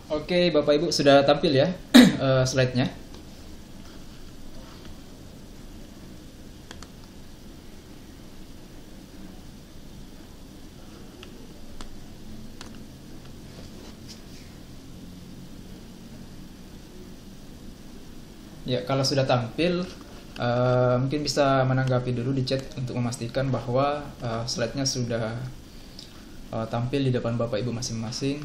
Oke, Bapak Ibu sudah tampil ya slide-nya. Ya, kalau sudah tampil, mungkin bisa menanggapi dulu di chat untuk memastikan bahwa slide-nya sudah tampil di depan Bapak Ibu masing-masing.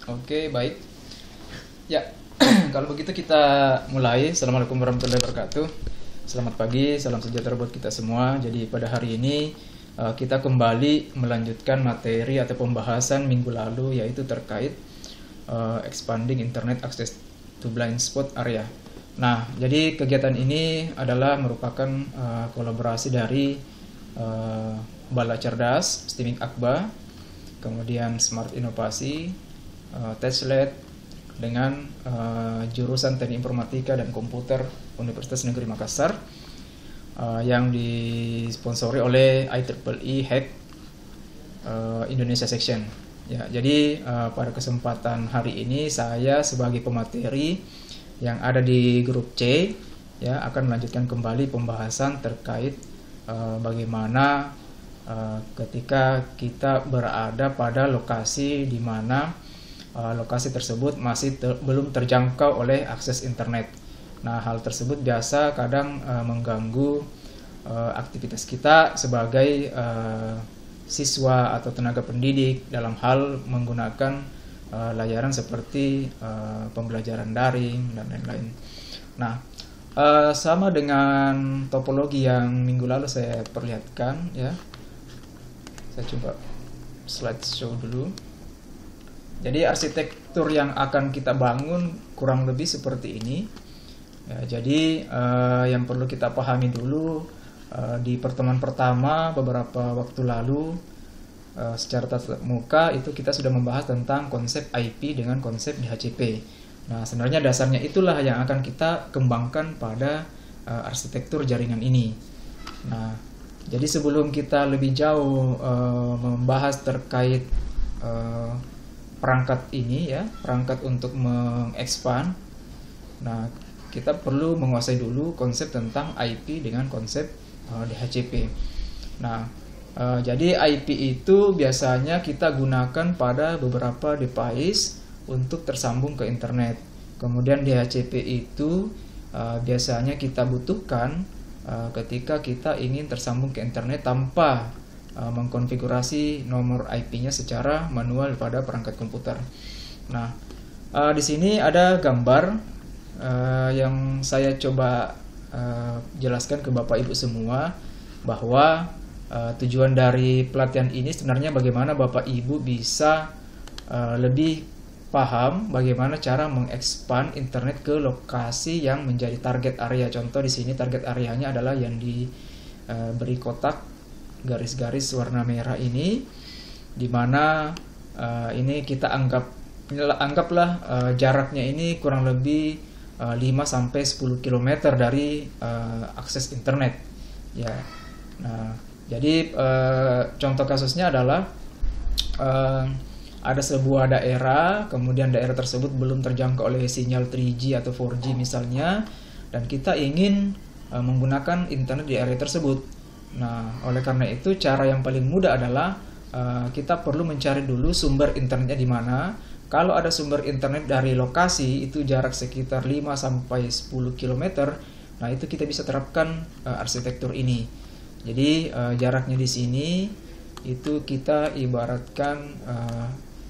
Oke, baik. Ya, kalau begitu kita mulai. Assalamualaikum warahmatullahi wabarakatuh. Selamat pagi, salam sejahtera buat kita semua. Jadi pada hari ini kita kembali melanjutkan materi atau pembahasan minggu lalu, yaitu terkait expanding internet access to blind spot area. Nah, jadi kegiatan ini adalah merupakan kolaborasi dari Bala Cerdas, STIMIK Akba, kemudian Smart Inovasi, Teslet, dengan jurusan Teknik Informatika dan Komputer Universitas Negeri Makassar, yang disponsori oleh IEEE Hack Indonesia Section. Ya, jadi pada kesempatan hari ini saya sebagai pemateri yang ada di grup C ya akan melanjutkan kembali pembahasan terkait bagaimana ketika kita berada pada lokasi di mana lokasi tersebut masih belum terjangkau oleh akses internet. Nah, hal tersebut biasa kadang mengganggu aktivitas kita sebagai siswa atau tenaga pendidik dalam hal menggunakan layanan seperti pembelajaran daring dan lain-lain. Nah, sama dengan topologi yang minggu lalu saya perlihatkan ya. Saya coba slide show dulu. Jadi arsitektur yang akan kita bangun kurang lebih seperti ini. Ya, jadi yang perlu kita pahami dulu di pertemuan pertama beberapa waktu lalu secara tatap muka itu kita sudah membahas tentang konsep IP dengan konsep DHCP. Nah, sebenarnya dasarnya itulah yang akan kita kembangkan pada arsitektur jaringan ini. Nah, jadi sebelum kita lebih jauh membahas terkait perangkat ini ya, perangkat untuk mengekspand. Nah, kita perlu menguasai dulu konsep tentang IP dengan konsep DHCP. Nah, jadi IP itu biasanya kita gunakan pada beberapa device untuk tersambung ke internet. Kemudian DHCP itu biasanya kita butuhkan ketika kita ingin tersambung ke internet tanpa mengkonfigurasi nomor IP-nya secara manual pada perangkat komputer. Nah, di sini ada gambar yang saya coba jelaskan ke Bapak Ibu semua bahwa tujuan dari pelatihan ini sebenarnya bagaimana Bapak Ibu bisa lebih paham bagaimana cara mengekspand internet ke lokasi yang menjadi target area. Contoh di sini target areanya adalah yang diberi kotak garis-garis warna merah ini, di mana ini kita anggaplah jaraknya ini kurang lebih 5-10 km dari akses internet ya. Nah, jadi contoh kasusnya adalah ada sebuah daerah, kemudian daerah tersebut belum terjangkau oleh sinyal 3G atau 4G misalnya, dan kita ingin menggunakan internet di area tersebut. Nah, oleh karena itu cara yang paling mudah adalah kita perlu mencari dulu sumber internetnya di mana. Kalau ada sumber internet dari lokasi itu jarak sekitar 5-10 km, nah itu kita bisa terapkan arsitektur ini. Jadi jaraknya di sini itu kita ibaratkan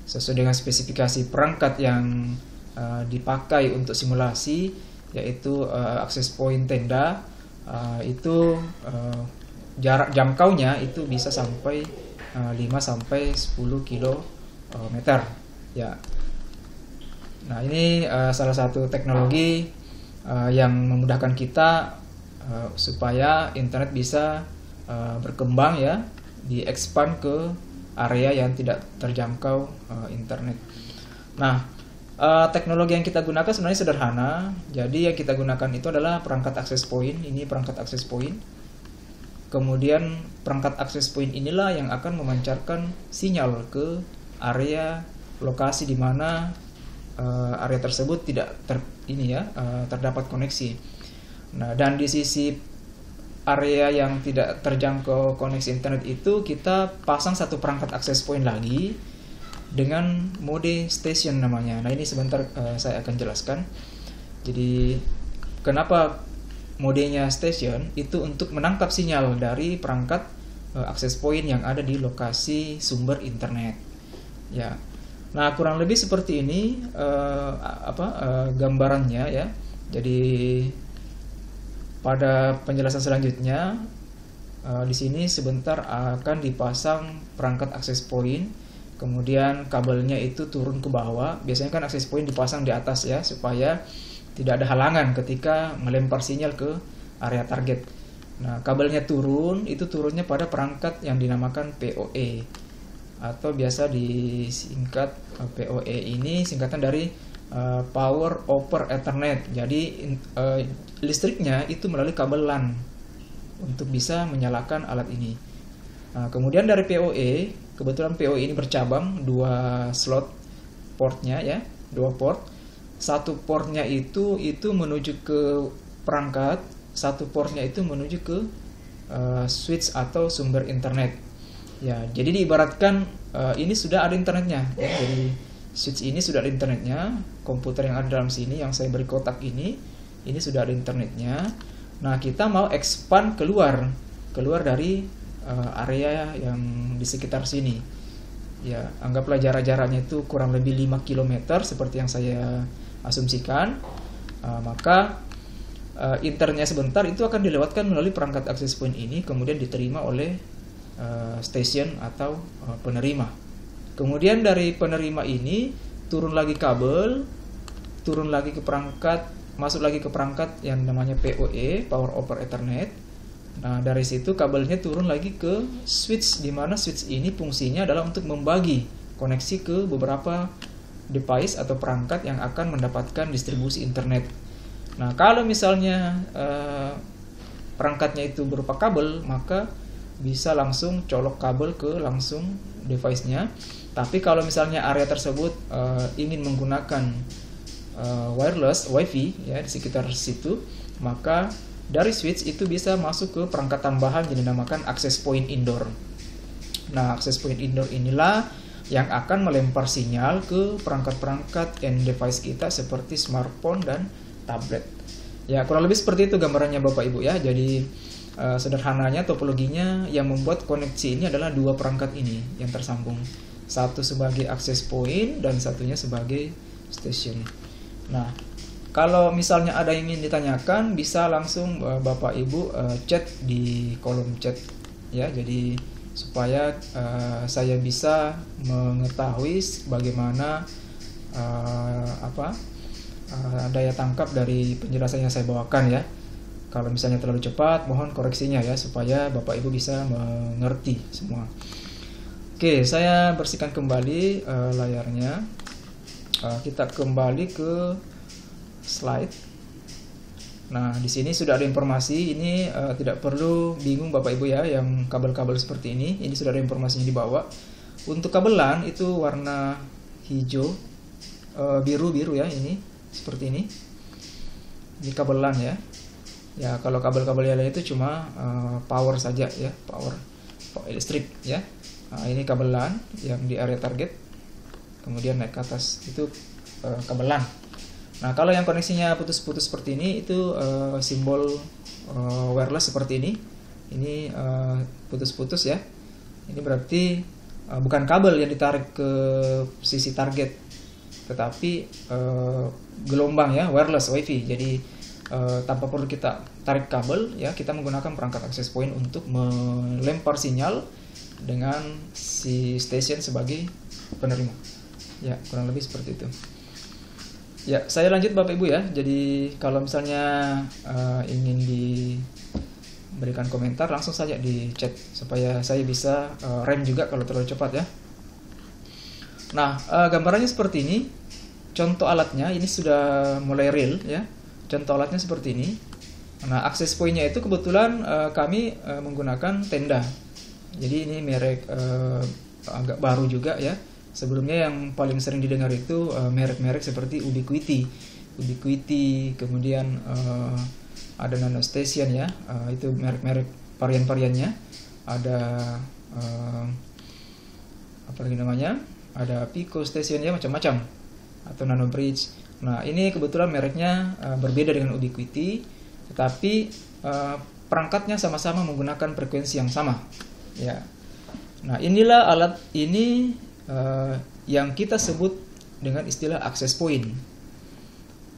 sesuai dengan spesifikasi perangkat yang dipakai untuk simulasi, yaitu access point tenda, itu jarak jangkaunya itu bisa sampai 5-10 km ya. Nah, ini salah satu teknologi yang memudahkan kita supaya internet bisa berkembang ya, diekspand ke area yang tidak terjangkau internet. Nah, teknologi yang kita gunakan sebenarnya sederhana. Jadi yang kita gunakan itu adalah perangkat access point. Ini perangkat access point. Kemudian perangkat access point inilah yang akan memancarkan sinyal ke area lokasi di mana area tersebut tidak terdapat koneksi. Nah, dan di sisi area yang tidak terjangkau koneksi internet itu kita pasang satu perangkat access point lagi dengan mode station namanya. Nah, ini sebentar saya akan jelaskan. Jadi kenapa modenya station itu untuk menangkap sinyal dari perangkat access point yang ada di lokasi sumber internet. Ya. Nah, kurang lebih seperti ini gambarannya ya. Jadi pada penjelasan selanjutnya di sini sebentar akan dipasang perangkat access point, kemudian kabelnya itu turun ke bawah. Biasanya kan access point dipasang di atas ya, supaya tidak ada halangan ketika melempar sinyal ke area target. Nah, kabelnya turun, itu turunnya pada perangkat yang dinamakan PoE atau biasa disingkat PoE. Ini singkatan dari Power over Ethernet. Jadi listriknya itu melalui kabel LAN untuk bisa menyalakan alat ini. Nah, kemudian dari PoE, kebetulan PoE ini bercabang, 2 slot portnya ya, 2 port. Satu portnya itu menuju ke perangkat, satu portnya itu menuju ke switch atau sumber internet. Ya, jadi diibaratkan ini sudah ada internetnya. Ya, jadi switch ini sudah ada internetnya. Komputer yang ada dalam sini yang saya beri kotak ini sudah ada internetnya. Nah, kita mau expand keluar dari area yang di sekitar sini. Ya, anggaplah jaraknya itu kurang lebih 5 km seperti yang saya asumsikan. Maka internetnya sebentar itu akan dilewatkan melalui perangkat access point ini, kemudian diterima oleh station atau penerima. Kemudian dari penerima ini turun lagi kabel, turun lagi ke perangkat, masuk lagi ke perangkat yang namanya PoE, Power over Ethernet. Nah, dari situ kabelnya turun lagi ke switch, di mana switch ini fungsinya adalah untuk membagi koneksi ke beberapa device atau perangkat yang akan mendapatkan distribusi internet. Nah, kalau misalnya perangkatnya itu berupa kabel, maka bisa langsung colok kabel ke langsung device-nya. Tapi kalau misalnya area tersebut ingin menggunakan wireless WiFi ya di sekitar situ, maka dari switch itu bisa masuk ke perangkat tambahan yang dinamakan access point indoor. Nah, access point indoor inilah yang akan melempar sinyal ke perangkat-perangkat end device kita seperti smartphone dan tablet. Ya, kurang lebih seperti itu gambarannya Bapak Ibu ya. Jadi sederhananya topologinya yang membuat koneksi ini adalah 2 perangkat ini yang tersambung. Satu sebagai access point dan satunya sebagai station. Nah, kalau misalnya ada yang ingin ditanyakan, bisa langsung Bapak Ibu chat di kolom chat ya. Jadi supaya saya bisa mengetahui bagaimana daya tangkap dari penjelasan yang saya bawakan ya. Kalau misalnya terlalu cepat, mohon koreksinya ya, supaya Bapak Ibu bisa mengerti semua. Oke, saya bersihkan kembali layarnya. Kita kembali ke slide. Nah, di sini sudah ada informasi. Ini tidak perlu bingung Bapak Ibu ya, yang kabel-kabel seperti ini. Ini sudah ada informasinya di bawah. Untuk kabel LAN itu warna hijau, biru-biru ya, ini seperti ini. Ini kabel LAN ya. Ya, kalau kabel-kabel yang lain itu cuma power saja ya, power listrik ya. Nah, ini kabel LAN yang di area target. Kemudian naik ke atas itu kabel LAN. Nah, kalau yang koneksinya putus-putus seperti ini itu simbol wireless seperti ini. Ini putus-putus ya. Ini berarti bukan kabel yang ditarik ke sisi target, tetapi gelombang ya, wireless WiFi. Jadi tanpa perlu kita tarik kabel ya, kita menggunakan perangkat access point untuk melempar sinyal dengan si station sebagai penerima. Ya, kurang lebih seperti itu. Ya, saya lanjut Bapak Ibu ya. Jadi kalau misalnya ingin berikan komentar langsung saja di chat supaya saya bisa rem juga kalau terlalu cepat ya. Nah, gambarannya seperti ini. Contoh alatnya ini sudah mulai real ya. Contoh alatnya seperti ini. Nah, akses pointnya itu kebetulan kami menggunakan Tenda. Jadi ini merek agak baru juga ya. Sebelumnya yang paling sering didengar itu merek-merek seperti Ubiquiti, kemudian ada NanoStation ya, itu merek-merek varian-variannya. Ada apa lagi namanya? Ada Pico Station ya, macam-macam, atau NanoBridge. Nah, ini kebetulan mereknya berbeda dengan Ubiquiti, tetapi perangkatnya sama-sama menggunakan frekuensi yang sama ya. Nah, inilah alat ini yang kita sebut dengan istilah access point.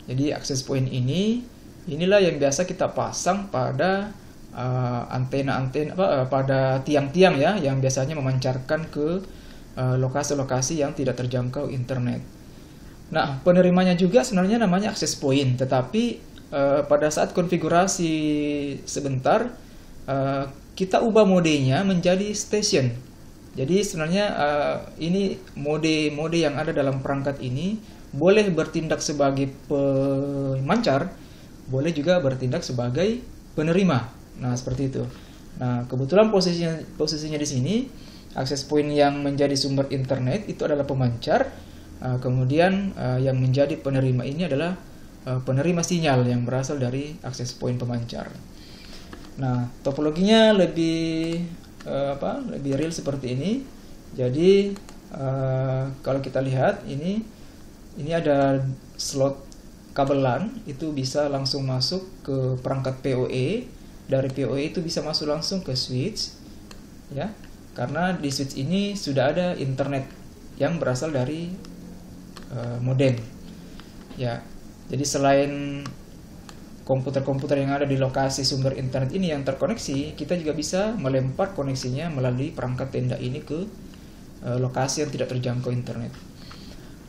Jadi access point inilah yang biasa kita pasang pada antena-antena pada tiang-tiang ya, yang biasanya memancarkan ke lokasi-lokasi yang tidak terjangkau internet. Nah, penerimanya juga sebenarnya namanya access point, tetapi pada saat konfigurasi sebentar kita ubah modenya menjadi station. Jadi sebenarnya ini mode yang ada dalam perangkat ini boleh bertindak sebagai pemancar, boleh juga bertindak sebagai penerima. Nah, seperti itu. Nah, kebetulan posisinya di sini akses point yang menjadi sumber internet itu adalah pemancar, kemudian yang menjadi penerima ini adalah penerima sinyal yang berasal dari akses point pemancar. Nah, topologinya lebih real seperti ini. Jadi kalau kita lihat ini ada slot kabel LAN, itu bisa langsung masuk ke perangkat PoE. Dari PoE itu bisa masuk langsung ke switch ya, karena di switch ini sudah ada internet yang berasal dari modem ya. Jadi selain komputer-komputer yang ada di lokasi sumber internet ini yang terkoneksi, kita juga bisa melempar koneksinya melalui perangkat Tenda ini ke lokasi yang tidak terjangkau internet.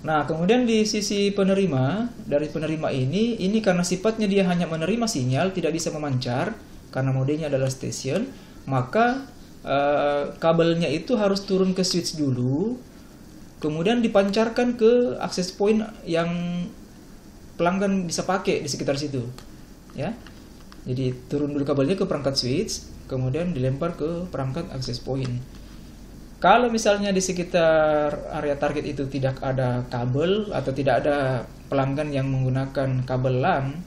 Nah, kemudian di sisi penerima, dari penerima ini karena sifatnya dia hanya menerima sinyal, tidak bisa memancar karena modenya adalah station, maka kabelnya itu harus turun ke switch dulu, kemudian dipancarkan ke access point yang pelanggan bisa pakai di sekitar situ ya. Jadi turun dulu kabelnya ke perangkat switch, kemudian dilempar ke perangkat access point. Kalau misalnya di sekitar area target itu tidak ada kabel atau tidak ada pelanggan yang menggunakan kabel LAN,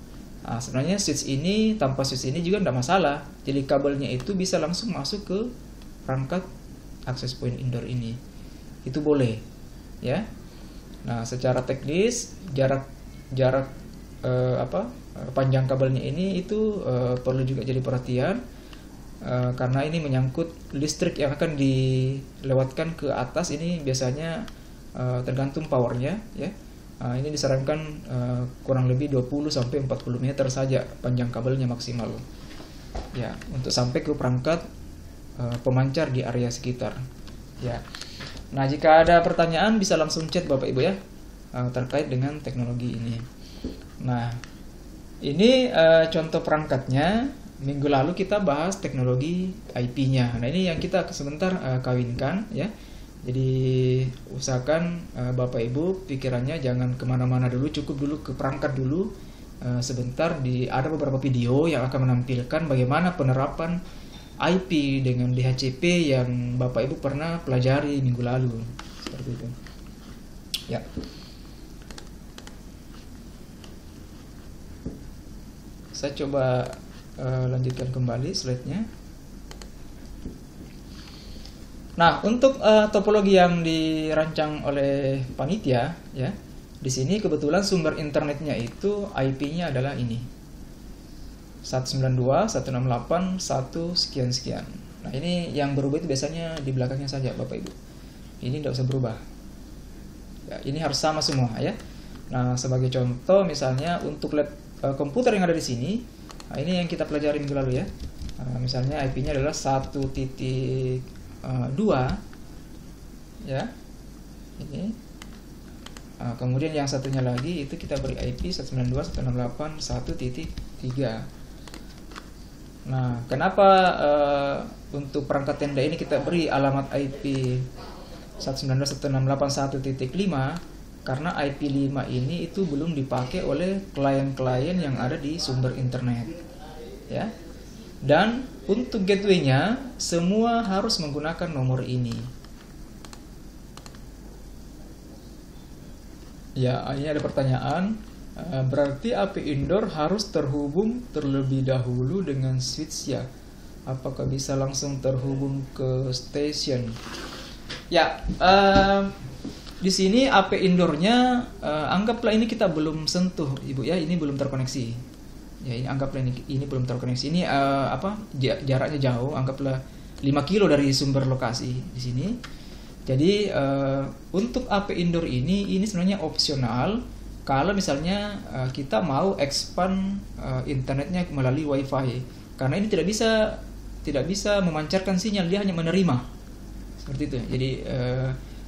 sebenarnya switch ini, tanpa switch ini juga tidak masalah. Jadi kabelnya itu bisa langsung masuk ke perangkat access point indoor ini. Itu boleh ya. Nah, secara teknis jarak panjang kabelnya ini itu perlu juga jadi perhatian, karena ini menyangkut listrik yang akan dilewatkan ke atas. Ini biasanya tergantung powernya ya. Ini disarankan kurang lebih 20-40 meter saja panjang kabelnya maksimal ya, untuk sampai ke perangkat pemancar di area sekitar ya. Nah, jika ada pertanyaan bisa langsung chat Bapak Ibu ya terkait dengan teknologi ini. Nah, ini contoh perangkatnya. Minggu lalu kita bahas teknologi IP-nya. Nah, ini yang kita sebentar kawinkan ya. Jadi usahakan Bapak Ibu pikirannya jangan kemana-mana dulu, cukup dulu ke perangkat dulu sebentar. Ada beberapa video yang akan menampilkan bagaimana penerapan IP dengan DHCP yang Bapak Ibu pernah pelajari minggu lalu, seperti itu ya. Saya coba lanjutkan kembali slide-nya. Nah, untuk topologi yang dirancang oleh panitia ya, di sini kebetulan sumber internetnya itu IP-nya adalah ini 192.168.1 sekian. Nah, ini yang berubah itu biasanya di belakangnya saja Bapak Ibu. Ini tidak usah berubah ya, ini harus sama semua ya. Nah, sebagai contoh misalnya untuk komputer yang ada di sini, nah, ini yang kita pelajari minggu lalu ya. Misalnya IP-nya adalah 1.2 ya. Ini. Kemudian yang satunya lagi itu kita beri IP 192.168.1.3. Nah, kenapa untuk perangkat tenda ini kita beri alamat IP 192.168.1.5? Karena IP5 ini itu belum dipakai oleh klien-klien yang ada di sumber internet, ya. Dan untuk gateway-nya semua harus menggunakan nomor ini. Ya, ini ada pertanyaan. Berarti AP indoor harus terhubung terlebih dahulu dengan switch ya? Apakah bisa langsung terhubung ke station? Ya, di sini AP indoornya anggaplah ini kita belum sentuh, Ibu ya. Ini belum terkoneksi. Ya, ini anggaplah ini belum terkoneksi. Ini jaraknya jauh. Anggaplah 5 kilo dari sumber lokasi di sini. Jadi untuk AP indoor ini sebenarnya opsional. Kalau misalnya kita mau expand internetnya melalui WiFi, karena ini tidak bisa memancarkan sinyal, dia hanya menerima seperti itu. Jadi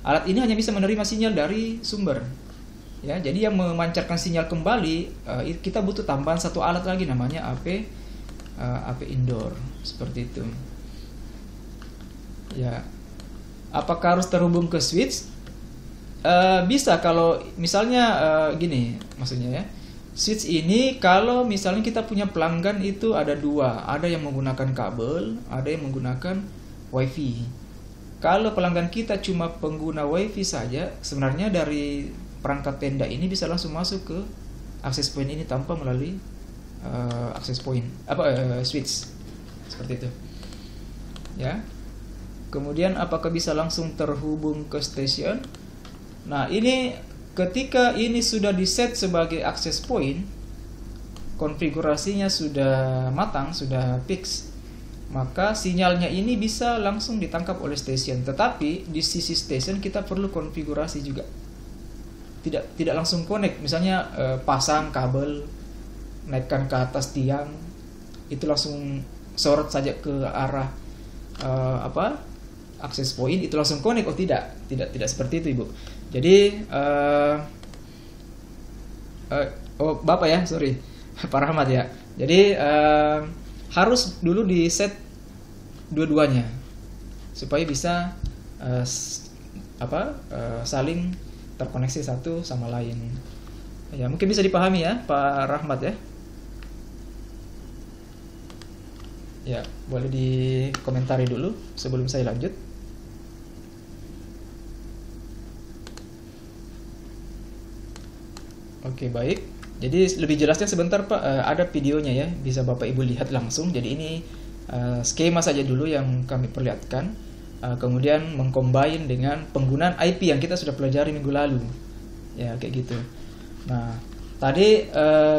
alat ini hanya bisa menerima sinyal dari sumber. Ya, jadi yang memancarkan sinyal kembali kita butuh tambahan satu alat lagi namanya AP indoor seperti itu. Ya, apakah harus terhubung ke switch? Bisa kalau misalnya gini maksudnya ya, switch ini kalau misalnya kita punya pelanggan itu ada dua, ada yang menggunakan kabel, ada yang menggunakan wifi. Kalau pelanggan kita cuma pengguna wifi saja, sebenarnya dari perangkat tenda ini bisa langsung masuk ke access point ini tanpa melalui access point switch seperti itu ya. Kemudian apakah bisa langsung terhubung ke station? Nah, ini ketika ini sudah diset sebagai access point, konfigurasinya sudah matang, sudah fix, maka sinyalnya ini bisa langsung ditangkap oleh station. Tetapi di sisi station kita perlu konfigurasi juga. Tidak langsung connect, misalnya pasang kabel, naikkan ke atas tiang, itu langsung sorot saja ke arah access point, itu langsung connect. Oh tidak seperti itu, Ibu. Jadi Bapak ya, sorry, Pak Rahmat ya. Jadi harus dulu di set dua-duanya supaya bisa saling terkoneksi satu sama lain. Ya, mungkin bisa dipahami ya, Pak Rahmat ya. Ya, boleh dikomentari dulu sebelum saya lanjut. Oke, baik. Jadi lebih jelasnya sebentar Pak, ada videonya ya, bisa Bapak Ibu lihat langsung. Jadi ini skema saja dulu yang kami perlihatkan, kemudian mengcombine dengan penggunaan IP yang kita sudah pelajari minggu lalu. Ya, kayak gitu. Nah, tadi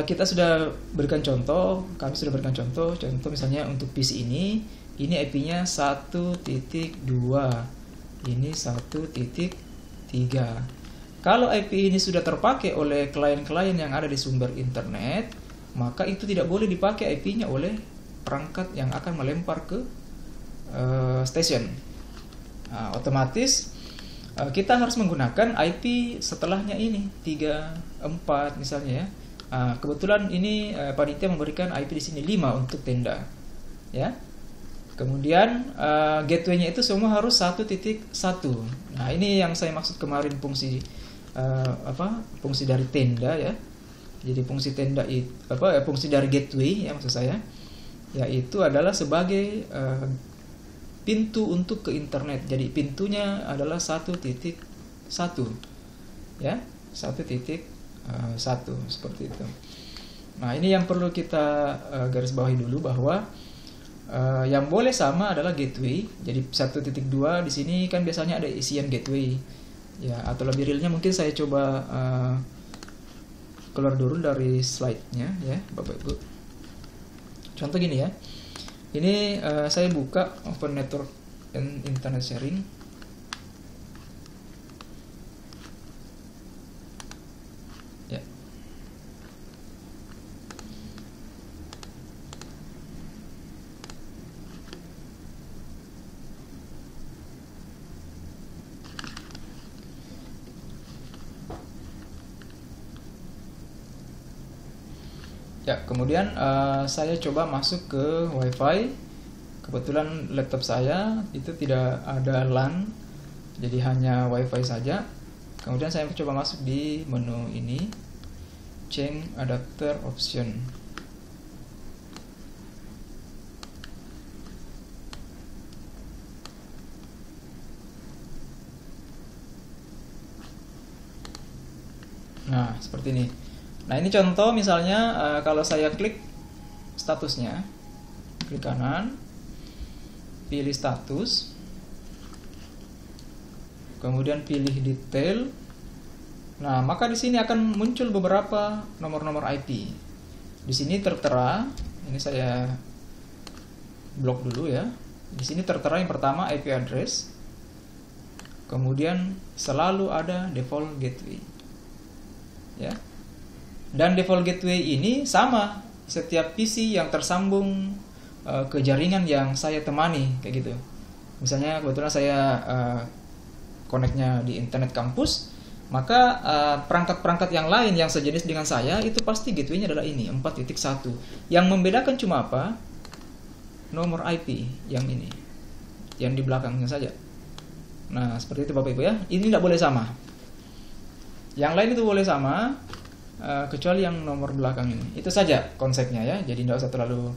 kita sudah berikan contoh, kami sudah berikan contoh misalnya untuk PC ini IP-nya 1.2, ini 1.3. Kalau IP ini sudah terpakai oleh klien-klien yang ada di sumber internet, maka itu tidak boleh dipakai IP-nya oleh perangkat yang akan melempar ke station. Nah, otomatis kita harus menggunakan IP setelahnya ini 3, 4 misalnya ya. Kebetulan ini panitia memberikan IP di sini 5 untuk tenda. Ya. Kemudian gateway-nya itu semua harus 1.1. Nah, ini yang saya maksud kemarin fungsi fungsi dari tenda ya. Jadi fungsi tenda itu fungsi dari gateway ya maksud saya, yaitu adalah sebagai pintu untuk ke internet. Jadi pintunya adalah 1.1 ya, 1.1 seperti itu. Nah, ini yang perlu kita garis bawahi dulu bahwa yang boleh sama adalah gateway. Jadi 1.2 di sini kan biasanya ada isian gateway. Ya, atau lebih realnya mungkin saya coba keluar dulu dari slide-nya ya, Bapak Ibu. Contoh gini ya. Ini saya buka Open Network and Internet Sharing. Ya. Ya, kemudian saya coba masuk ke WiFi. Kebetulan laptop saya itu tidak ada LAN, jadi hanya WiFi saja. Kemudian saya coba masuk di menu ini, change adapter option. Nah, seperti ini. Nah, ini contoh misalnya kalau saya klik statusnya, klik kanan, pilih status, kemudian pilih detail. Nah, maka di sini akan muncul beberapa nomor-nomor IP. Di sini tertera, ini saya blok dulu ya. Di sini tertera yang pertama IP address. Kemudian selalu ada default gateway. Ya. Dan default gateway ini sama setiap PC yang tersambung ke jaringan yang saya temani, kayak gitu. Misalnya kebetulan saya connect-nya di internet kampus, maka perangkat-perangkat yang lain yang sejenis dengan saya itu pasti gateway-nya adalah ini 4.1. Yang membedakan cuma apa? Nomor IP yang ini, yang di belakangnya saja. Nah, seperti itu Bapak Ibu ya. Ini tidak boleh sama. Yang lain itu boleh sama, kecuali yang nomor belakang ini. Itu saja konsepnya ya. Jadi tidak usah terlalu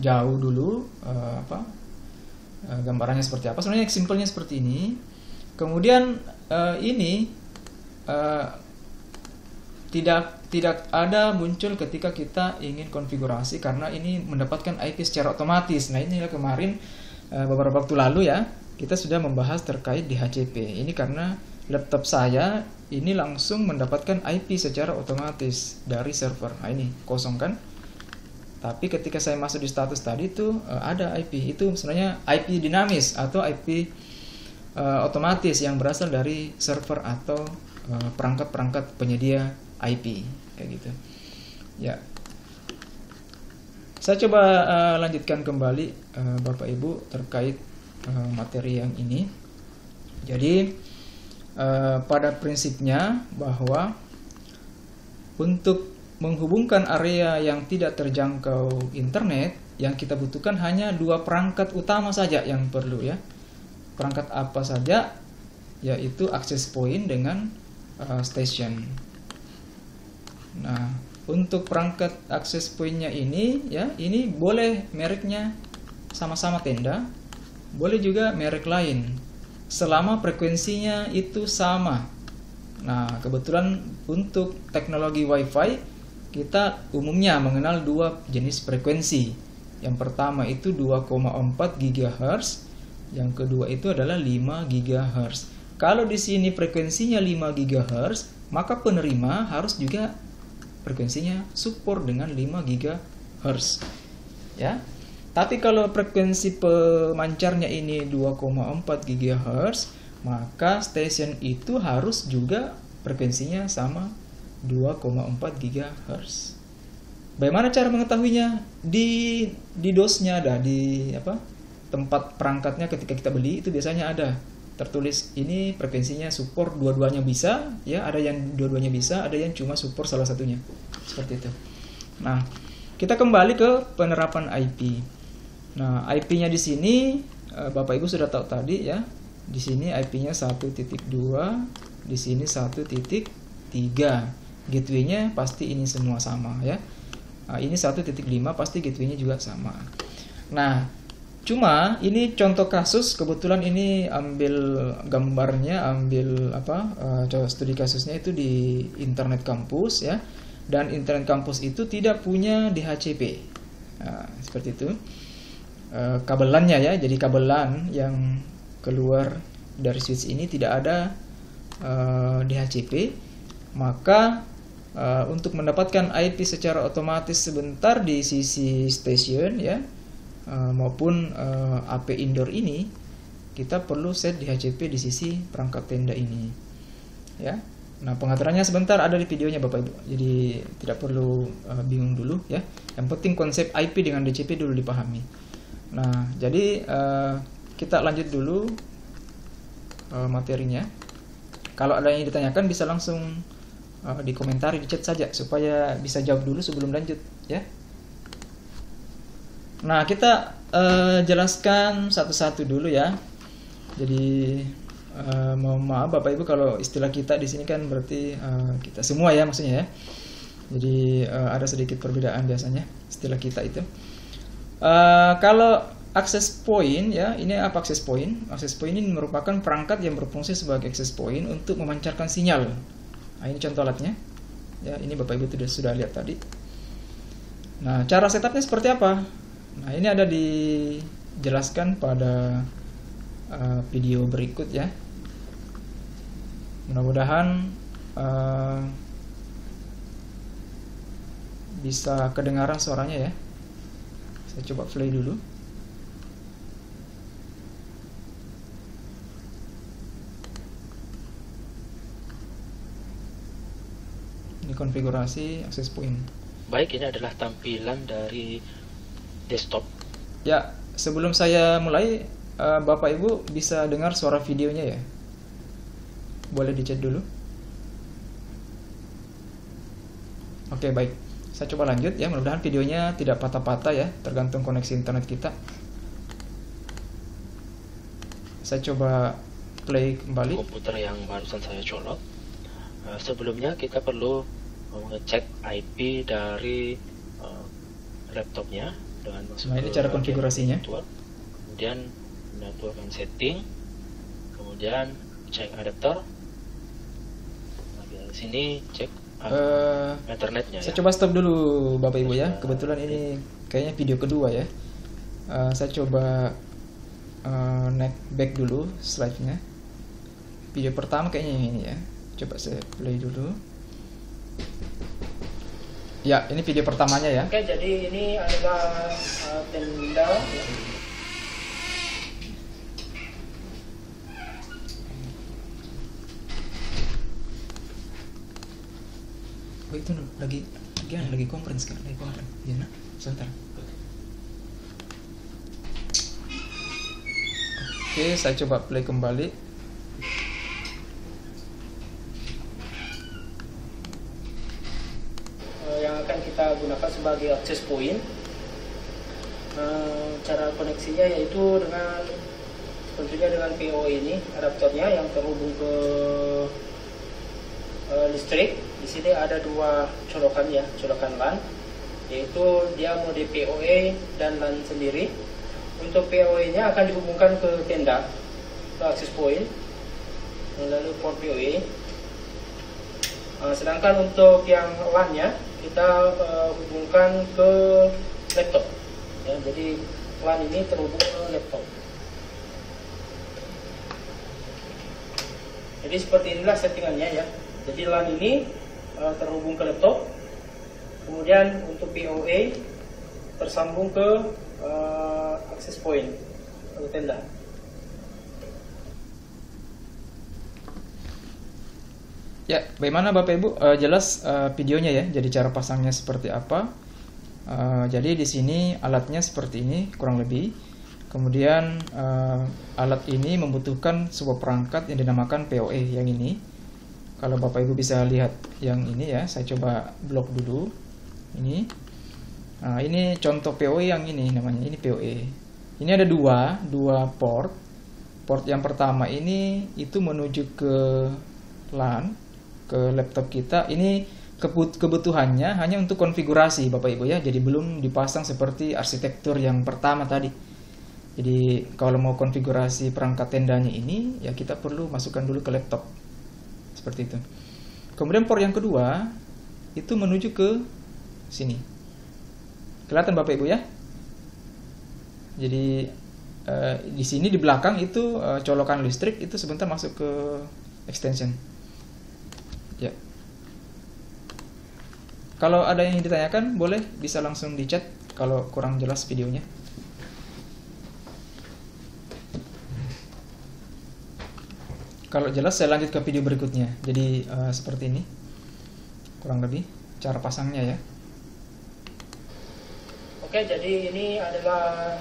jauh dulu gambarannya seperti apa. Sebenarnya simpelnya seperti ini. Kemudian ini tidak ada muncul ketika kita ingin konfigurasi, karena ini mendapatkan IP secara otomatis. Nah, ini kemarin beberapa waktu lalu ya, kita sudah membahas terkait DHCP. Ini karena laptop saya ini langsung mendapatkan IP secara otomatis dari server. Nah, ini kosong kan? Tapi ketika saya masuk di status tadi itu ada IP. Itu sebenarnya IP dinamis atau IP otomatis yang berasal dari server atau perangkat-perangkat penyedia IP, kayak gitu. Ya. Saya coba lanjutkan kembali Bapak Ibu terkait materi yang ini. Jadi pada prinsipnya bahwa untuk menghubungkan area yang tidak terjangkau internet, yang kita butuhkan hanya dua perangkat utama saja yang perlu ya. Perangkat apa saja? Yaitu access point dengan station. Nah, untuk perangkat access point-nya ini ya, ini boleh mereknya sama-sama Tenda, boleh juga merek lain, selama frekuensinya itu sama. Nah, kebetulan untuk teknologi Wi-Fi kita umumnya mengenal dua jenis frekuensi. Yang pertama itu 2,4 GHz, yang kedua itu adalah 5 GHz. Kalau di sini frekuensinya 5 GHz, maka penerima harus juga frekuensinya support dengan 5 GHz. Ya. Tapi kalau frekuensi pemancarnya ini 2,4 GHz, maka station itu harus juga frekuensinya sama 2,4 GHz. Bagaimana cara mengetahuinya? Di DOS-nya ada, di tempat perangkatnya ketika kita beli itu biasanya ada tertulis ini frekuensinya support dua-duanya bisa, ya, ada yang dua-duanya bisa, ada yang cuma support salah satunya. Seperti itu. Nah, kita kembali ke penerapan IP. Nah, IP-nya di sini Bapak Ibu sudah tahu tadi ya. Di sini IP-nya 1.2, di sini 1.3. Gateway-nya pasti ini semua sama ya. Nah, ini 1.5 pasti gateway-nya juga sama. Nah, cuma ini contoh kasus, kebetulan ini ambil gambarnya, ambil studi kasusnya itu di internet kampus ya. Dan internet kampus itu tidak punya DHCP. Nah, seperti itu. Kabelannya ya, jadi kabelan yang keluar dari switch ini tidak ada DHCP, maka untuk mendapatkan IP secara otomatis sebentar di sisi station ya, maupun AP indoor ini, kita perlu set DHCP di sisi perangkat tenda ini ya. Nah, pengaturannya sebentar ada di videonya Bapak Ibu, jadi tidak perlu bingung dulu ya. Yang penting konsep IP dengan DHCP dulu dipahami. Nah, jadi kita lanjut dulu materinya. Kalau ada yang ditanyakan bisa langsung dikomentari di chat saja supaya bisa jawab dulu sebelum lanjut ya. Nah, kita jelaskan satu-satu dulu ya. Jadi mohon maaf Bapak Ibu kalau istilah kita di sini kan berarti kita semua ya maksudnya ya. Jadi ada sedikit perbedaan biasanya istilah kita itu. Kalau access point ya, ini apa access point? Access point ini merupakan perangkat yang berfungsi sebagai access point untuk memancarkan sinyal. Nah, ini contoh alatnya. Ya, ini Bapak Ibu sudah lihat tadi. Nah, cara setupnya seperti apa? Nah, ini ada dijelaskan pada video berikut ya. Mudah-mudahan bisa kedengaran suaranya ya. Saya coba play dulu. Ini konfigurasi access point. Baik, ini adalah tampilan dari desktop. Ya, sebelum saya mulai, Bapak Ibu bisa dengar suara videonya ya? Boleh dicek dulu. Oke, baik. Saya coba lanjut ya, mudah-mudahan videonya tidak patah-patah ya, tergantung koneksi internet kita. Saya coba play kembali. Komputer yang barusan saya colok. Sebelumnya kita perlu mengecek IP dari laptopnya dengan masuk. Nah, ini cara konfigurasinya. Kemudian network and setting, kemudian cek adapter. Nah, di sini cek internetnya. Saya ya. coba stop dulu Bapak Ibu ya. Kebetulan ini kayaknya video kedua ya. Saya coba naik back dulu slide-nya. Video pertama kayaknya yang ini ya. Coba saya play dulu. Ya, ini video pertamanya ya. Oke, jadi ini adalah tenda ya. Oh, itu lagi conference kan? Lagi conference. Ya, nah, sebentar. Oke, saya coba play kembali. Yang akan kita gunakan sebagai access point. Cara koneksinya yaitu tentunya dengan PO ini, adaptornya yang terhubung ke listrik. Di sini ada dua colokan ya, colokan LAN, yaitu dia mode PoE dan LAN sendiri. Untuk PoE-nya akan dihubungkan ke tenda, ke access point melalui port PoE. Sedangkan untuk yang LAN-nya kita hubungkan ke laptop. Ya, jadi LAN ini terhubung ke laptop. Jadi seperti inilah settingannya ya. Jadi LAN ini terhubung ke laptop, kemudian untuk PoE tersambung ke access point atau tenda. Ya, bagaimana Bapak Ibu? Jelas videonya ya. Jadi cara pasangnya seperti apa? Jadi di sini alatnya seperti ini kurang lebih. Kemudian alat ini membutuhkan sebuah perangkat yang dinamakan PoE yang ini. Kalau Bapak Ibu bisa lihat yang ini ya, saya coba blok dulu. Ini. Nah, ini contoh PoE yang ini namanya, ini PoE. Ini ada dua port. Port yang pertama ini itu menuju ke LAN, ke laptop kita. Ini kebutuhannya hanya untuk konfigurasi Bapak Ibu ya. Jadi belum dipasang seperti arsitektur yang pertama tadi. Jadi kalau mau konfigurasi perangkat tendanya ini ya kita perlu masukkan dulu ke laptop. Seperti itu. Kemudian port yang kedua itu menuju ke sini. Kelihatan Bapak Ibu ya? Jadi di sini di belakang itu colokan listrik itu sebentar masuk ke extension. Ya. Kalau ada yang ditanyakan boleh bisa langsung di chat kalau kurang jelas videonya. Kalau jelas saya lanjut ke video berikutnya. Jadi seperti ini kurang lebih cara pasangnya ya. Oke, jadi ini adalah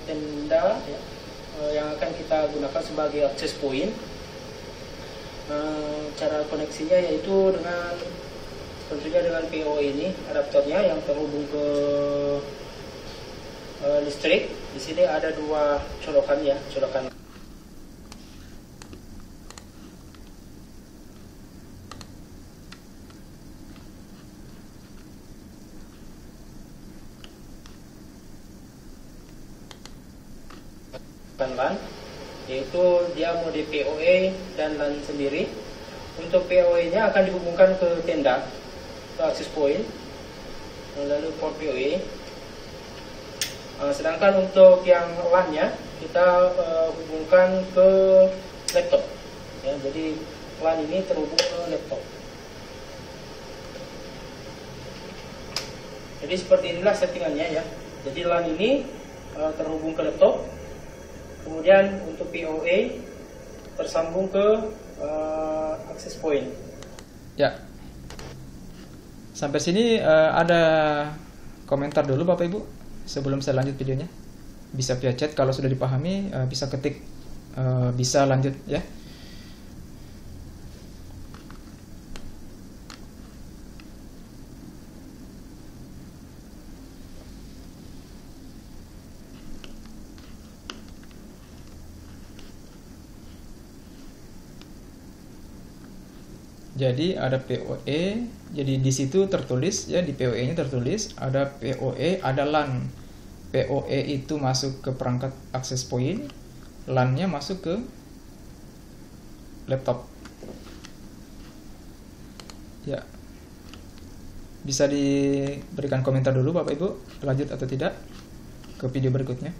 tenda ya, yang akan kita gunakan sebagai access point. Cara koneksinya yaitu dengan tentunya dengan POE ini, adaptornya yang terhubung ke listrik. Di sini ada dua colokan ya, colokan LAN, yaitu dia mode POE dan LAN sendiri. Untuk POE-nya akan dihubungkan ke tenda, ke access point, lalu port POE. Sedangkan untuk yang LAN-nya kita hubungkan ke laptop. Ya, jadi LAN ini terhubung ke laptop. Jadi seperti inilah settingannya ya. Jadi LAN ini terhubung ke laptop. Kemudian untuk POE tersambung ke access point. Ya. Sampai sini ada komentar dulu Bapak Ibu sebelum saya lanjut videonya. Bisa via chat, kalau sudah dipahami bisa ketik, bisa lanjut ya. Jadi ada POE, jadi di situ tertulis ya, di POE-nya tertulis ada POE, ada LAN. POE itu masuk ke perangkat access point, LAN-nya masuk ke laptop. Ya. Bisa diberikan komentar dulu Bapak Ibu, lanjut atau tidak ke video berikutnya.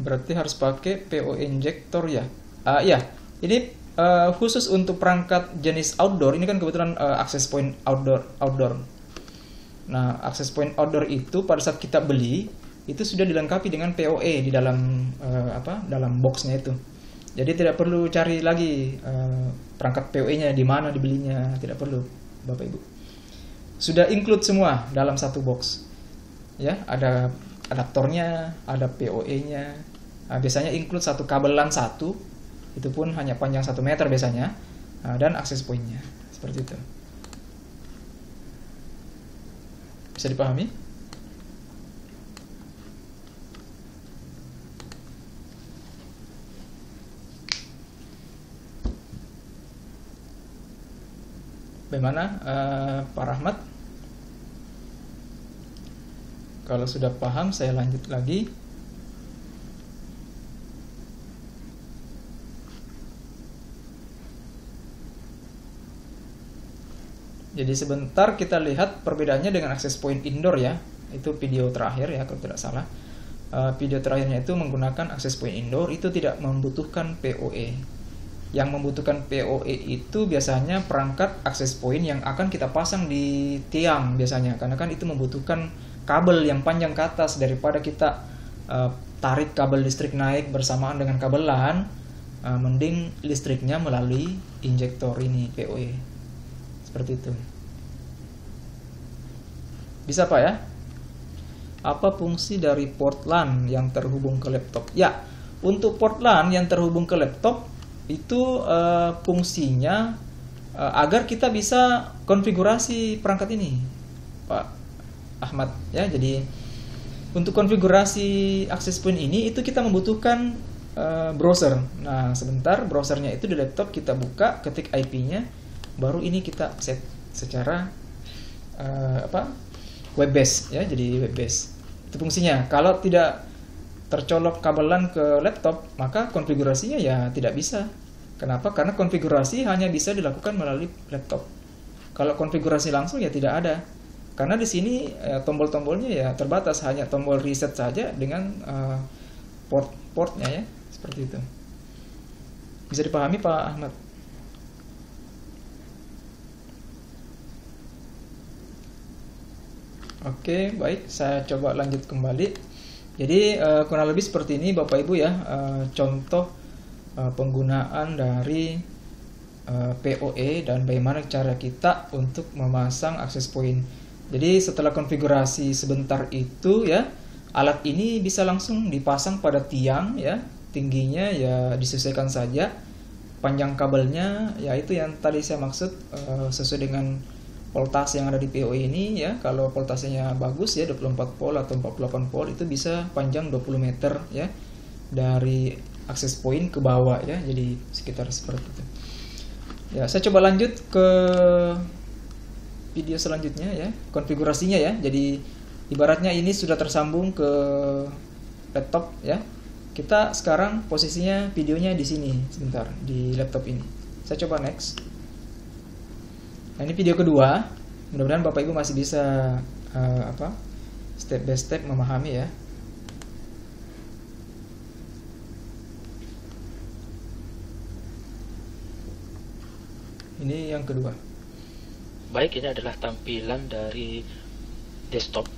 Berarti harus pakai POE injector ya. Ya, ini khusus untuk perangkat jenis outdoor. Ini kan kebetulan access point outdoor. Nah, access point outdoor itu pada saat kita beli itu sudah dilengkapi dengan POE di dalam dalam boxnya itu. Jadi tidak perlu cari lagi perangkat POE-nya di mana dibelinya, tidak perlu Bapak Ibu. Sudah include semua dalam satu box. Ya, ada adaptornya, ada POE-nya. Nah, biasanya include satu kabel LAN satu, itu pun hanya panjang 1 meter biasanya, dan access point-nya seperti itu. Bisa dipahami? Bagaimana Pak Rahmat? Kalau sudah paham, saya lanjut lagi. Jadi sebentar kita lihat perbedaannya dengan access point indoor ya. Itu video terakhir ya kalau tidak salah. Video terakhirnya itu menggunakan access point indoor, itu tidak membutuhkan POE. Yang membutuhkan POE itu biasanya perangkat access point yang akan kita pasang di tiang biasanya. Karena kan itu membutuhkan kabel yang panjang ke atas, daripada kita tarik kabel listrik naik bersamaan dengan kabel LAN, mending listriknya melalui injektor ini POE. Seperti itu. Bisa Pak ya? Apa fungsi dari port LAN yang terhubung ke laptop? Ya, untuk port LAN yang terhubung ke laptop itu fungsinya agar kita bisa konfigurasi perangkat ini, Pak Ahmad ya. Jadi untuk konfigurasi access point ini itu kita membutuhkan browser. Nah, sebentar, browsernya itu di laptop kita buka, ketik IP-nya, baru ini kita set secara web base ya. Jadi web base itu fungsinya. Kalau tidak tercolok kabel LAN ke laptop, maka konfigurasinya ya tidak bisa. Kenapa? Karena konfigurasi hanya bisa dilakukan melalui laptop. Kalau konfigurasi langsung ya tidak ada. Karena di sini tombol-tombolnya ya terbatas, hanya tombol reset saja dengan port-portnya ya, seperti itu. Bisa dipahami Pak Ahmad? Oke, baik, saya coba lanjut kembali. Jadi kurang lebih seperti ini Bapak Ibu ya, contoh penggunaan dari POE dan bagaimana cara kita untuk memasang access point Jadi setelah konfigurasi sebentar itu ya, alat ini bisa langsung dipasang pada tiang ya. Tingginya ya disesuaikan saja. Panjang kabelnya ya itu yang tadi saya maksud, sesuai dengan voltase yang ada di POE ini ya. Kalau voltasenya bagus ya 24 volt atau 48 volt itu bisa panjang 20 meter ya, dari akses point ke bawah ya. Jadi sekitar seperti itu. Ya, saya coba lanjut ke video selanjutnya ya, konfigurasinya ya. Jadi ibaratnya ini sudah tersambung ke laptop ya. Kita sekarang posisinya videonya di sini sebentar di laptop ini. Saya coba next. Nah, ini video kedua. Mudah-mudahan Bapak Ibu masih bisa step by step memahami ya. Ini yang kedua. Baik, ini adalah tampilan dari desktop.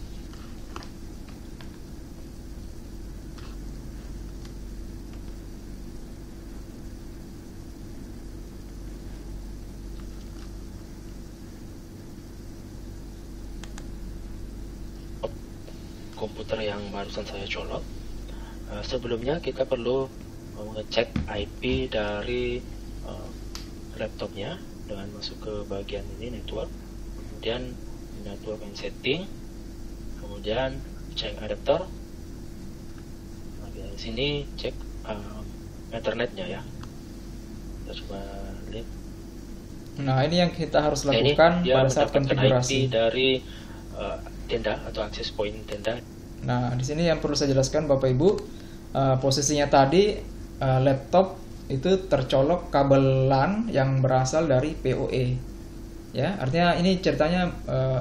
Komputer yang barusan saya colok. Sebelumnya kita perlu mengecek IP dari laptopnya dengan masuk ke bagian ini, network, kemudian network and setting, kemudian cek adapter. Nah, di sini cek ethernetnya ya. Kita coba lihat. Nah, ini yang kita harus lakukan pada saat konfigurasi IP dari tenda atau access point tenda. Nah, di sini yang perlu saya jelaskan Bapak Ibu, posisinya tadi laptop itu tercolok kabel LAN yang berasal dari POE. Ya, artinya ini ceritanya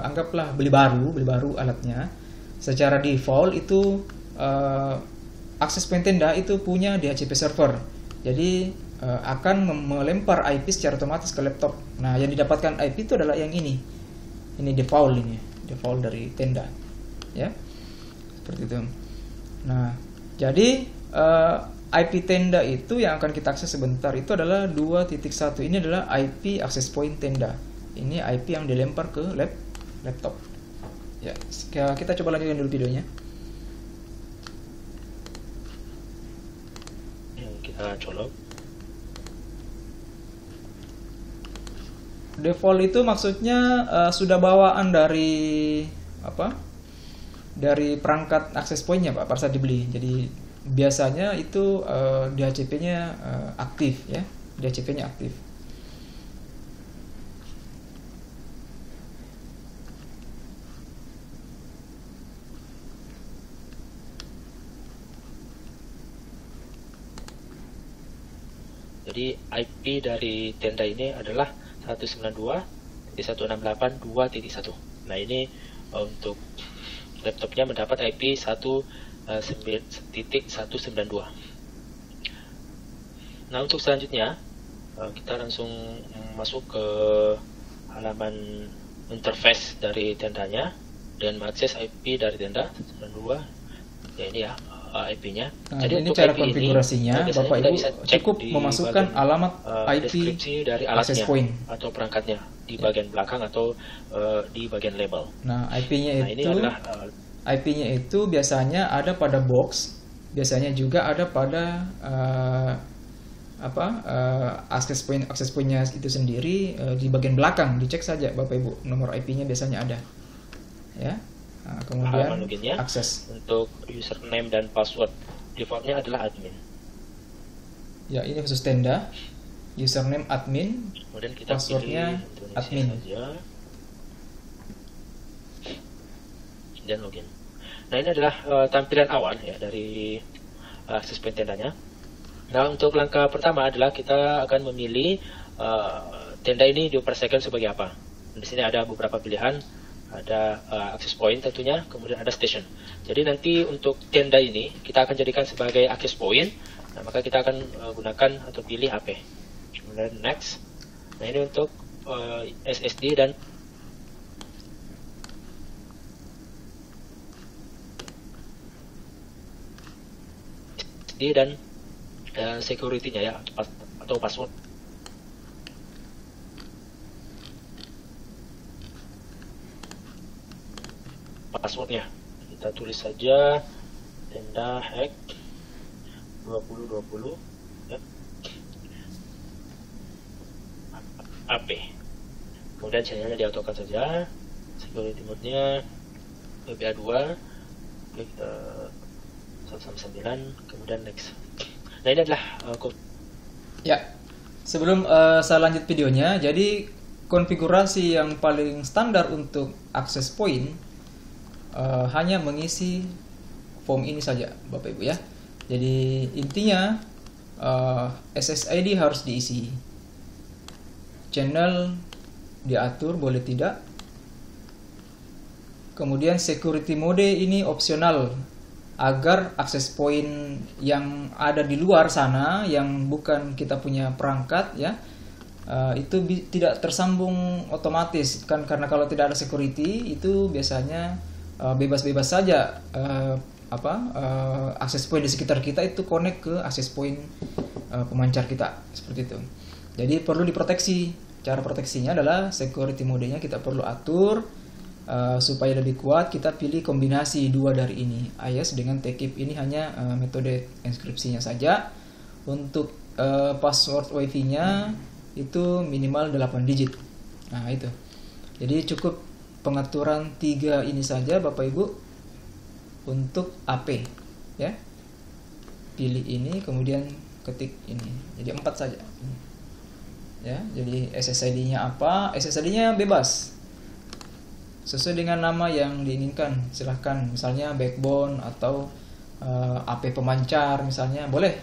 anggaplah beli baru alatnya. Secara default itu access point tenda itu punya DHCP server. Jadi akan melempar IP secara otomatis ke laptop. Nah, yang didapatkan IP itu adalah yang ini. Ini default dari tenda. Ya. Seperti itu. Nah, jadi IP tenda itu yang akan kita akses sebentar itu adalah 2.1. Ini adalah IP access point tenda. Ini IP yang dilempar ke laptop. Ya, kita coba lanjutkan dulu videonya. Kita colok. Default itu maksudnya sudah bawaan dari dari perangkat access point-nya Pak, pada saat dibeli. Jadi biasanya itu DHCP-nya aktif ya, DHCP-nya aktif. Jadi IP dari tenda ini adalah 192.168.2.1. Nah, ini untuk laptopnya mendapat IP 1.192. Nah, untuk selanjutnya kita langsung masuk ke halaman interface dari tendanya dan mengakses IP dari tenda 192. Ya, ini ya IP-nya. Nah, jadi ini cara konfigurasinya, Bapak Ibu cukup memasukkan alamat IP dari access alatnya point atau perangkatnya di bagian belakang atau di bagian label. Nah, IP-nya ini adalah IP-nya itu biasanya ada pada box, biasanya juga ada pada access point-nya itu sendiri di bagian belakang. Dicek saja Bapak Ibu, nomor IP-nya biasanya ada. Ya. Nah, kemudian akses untuk username dan password defaultnya adalah admin. Ya, ini khusus tenda. Username admin, kemudian kita passwordnya admin saja. Dan login. Nah, ini adalah tampilan awal ya dari akses point tendanya. Nah, untuk langkah pertama adalah kita akan memilih tenda ini dioperasikan sebagai apa. Di sini ada beberapa pilihan. Ada access point tentunya, kemudian ada station. Jadi nanti untuk tenda ini kita akan jadikan sebagai access point. Nah, maka kita akan gunakan atau pilih HP. Kemudian next. Nah, ini untuk SSD dan security-nya ya, atau password. passwordnya. Kita tulis saja tenda hack 2020 ya. AP. Kemudian channelnya diautokan saja. Security mode-nya PBA2. Oke, kita 199, kemudian next. Nah, ini adalah Ya, sebelum saya lanjut videonya, jadi konfigurasi yang paling standar untuk access point hanya mengisi form ini saja, Bapak Ibu ya. Jadi intinya SSID harus diisi, channel diatur boleh tidak, kemudian security mode ini opsional agar access point yang ada di luar sana yang bukan kita punya perangkat ya itu tidak tersambung otomatis kan, karena kalau tidak ada security itu biasanya bebas-bebas saja access point di sekitar kita itu connect ke access point pemancar kita seperti itu. Jadi perlu diproteksi. Cara proteksinya adalah security mode-nya kita perlu atur supaya lebih kuat. Kita pilih kombinasi dua dari ini, IS dengan TKIP. Ini hanya metode enkripsinya saja. Untuk password WiFi-nya itu minimal 8 digit. Nah itu. Jadi cukup pengaturan 3 ini saja Bapak Ibu untuk AP ya. Pilih ini kemudian ketik ini. Jadi 4 saja. Ya, jadi SSID-nya apa? SSID-nya bebas. Sesuai dengan nama yang diinginkan. Silahkan misalnya backbone atau AP pemancar misalnya boleh.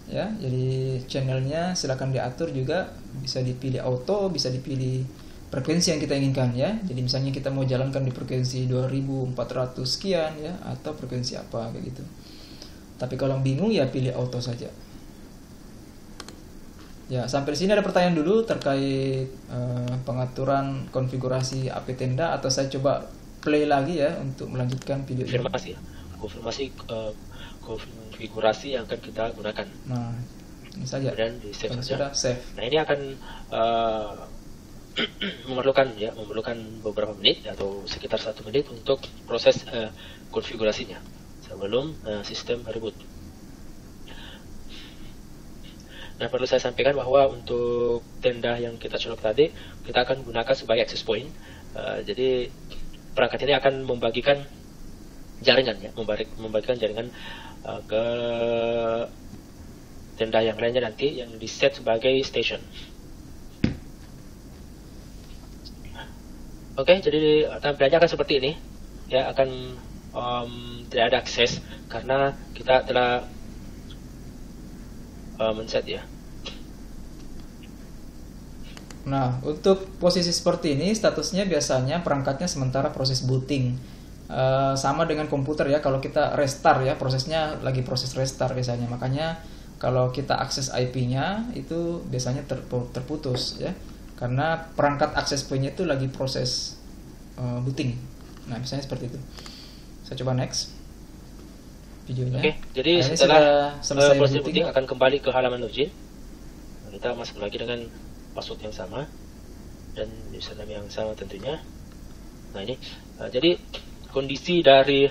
Ya, jadi channelnya silahkan diatur juga, bisa dipilih auto, bisa dipilih frekuensi yang kita inginkan ya. Jadi misalnya kita mau jalankan di frekuensi 2400 sekian ya, atau frekuensi apa kayak gitu. Tapi kalau bingung ya pilih auto saja. Ya, sampai di sini ada pertanyaan dulu terkait pengaturan konfigurasi AP tenda, atau saya coba play lagi ya untuk melanjutkan video ini. Konfirmasi ya. Konfigurasi yang akan kita gunakan. Nah, ini saja. Dan di save saja. Sudah save. Nah, ini akan memerlukan beberapa menit atau sekitar 1 menit untuk proses konfigurasinya sebelum sistem reboot. Nah, perlu saya sampaikan bahwa untuk tenda yang kita colok tadi, kita akan gunakan sebagai access point. Jadi perangkat ini akan membagikan jaringan ya, membagikan jaringan ke tenda yang lainnya nanti yang di set sebagai station. Oke, jadi tampilannya akan seperti ini. Ya, akan tidak ada akses karena kita telah men-set ya. Nah, untuk posisi seperti ini statusnya biasanya perangkatnya sementara proses booting. Sama dengan komputer ya, kalau kita restart ya, prosesnya lagi proses restart biasanya. Makanya kalau kita akses IP-nya itu biasanya terputus ya, karena perangkat akses point-nya itu lagi proses booting. Nah, misalnya seperti itu. Saya coba next videonya. Oke, jadi nah, setelah selesai proses booting akan kembali ke halaman login. Kita masuk lagi dengan password yang sama dan username yang sama tentunya. Nah, ini jadi kondisi dari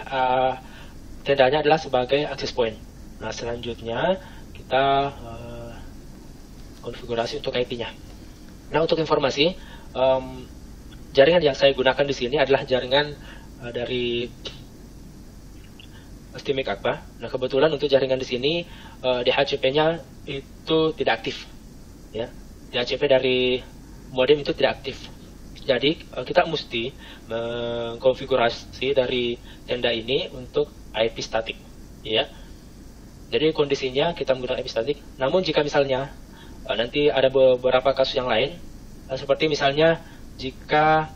tendanya adalah sebagai access point. Nah, selanjutnya kita konfigurasi untuk IP-nya. Nah, untuk informasi, jaringan yang saya gunakan di sini adalah jaringan dari Stimek Akbar. Nah, kebetulan untuk jaringan di sini DHCP-nya itu tidak aktif, ya. DHCP dari modem itu tidak aktif. Jadi kita mesti mengkonfigurasi dari tenda ini untuk IP statik, ya. Jadi kondisinya kita menggunakan IP statik. Namun jika misalnya nanti ada beberapa kasus yang lain, seperti misalnya jika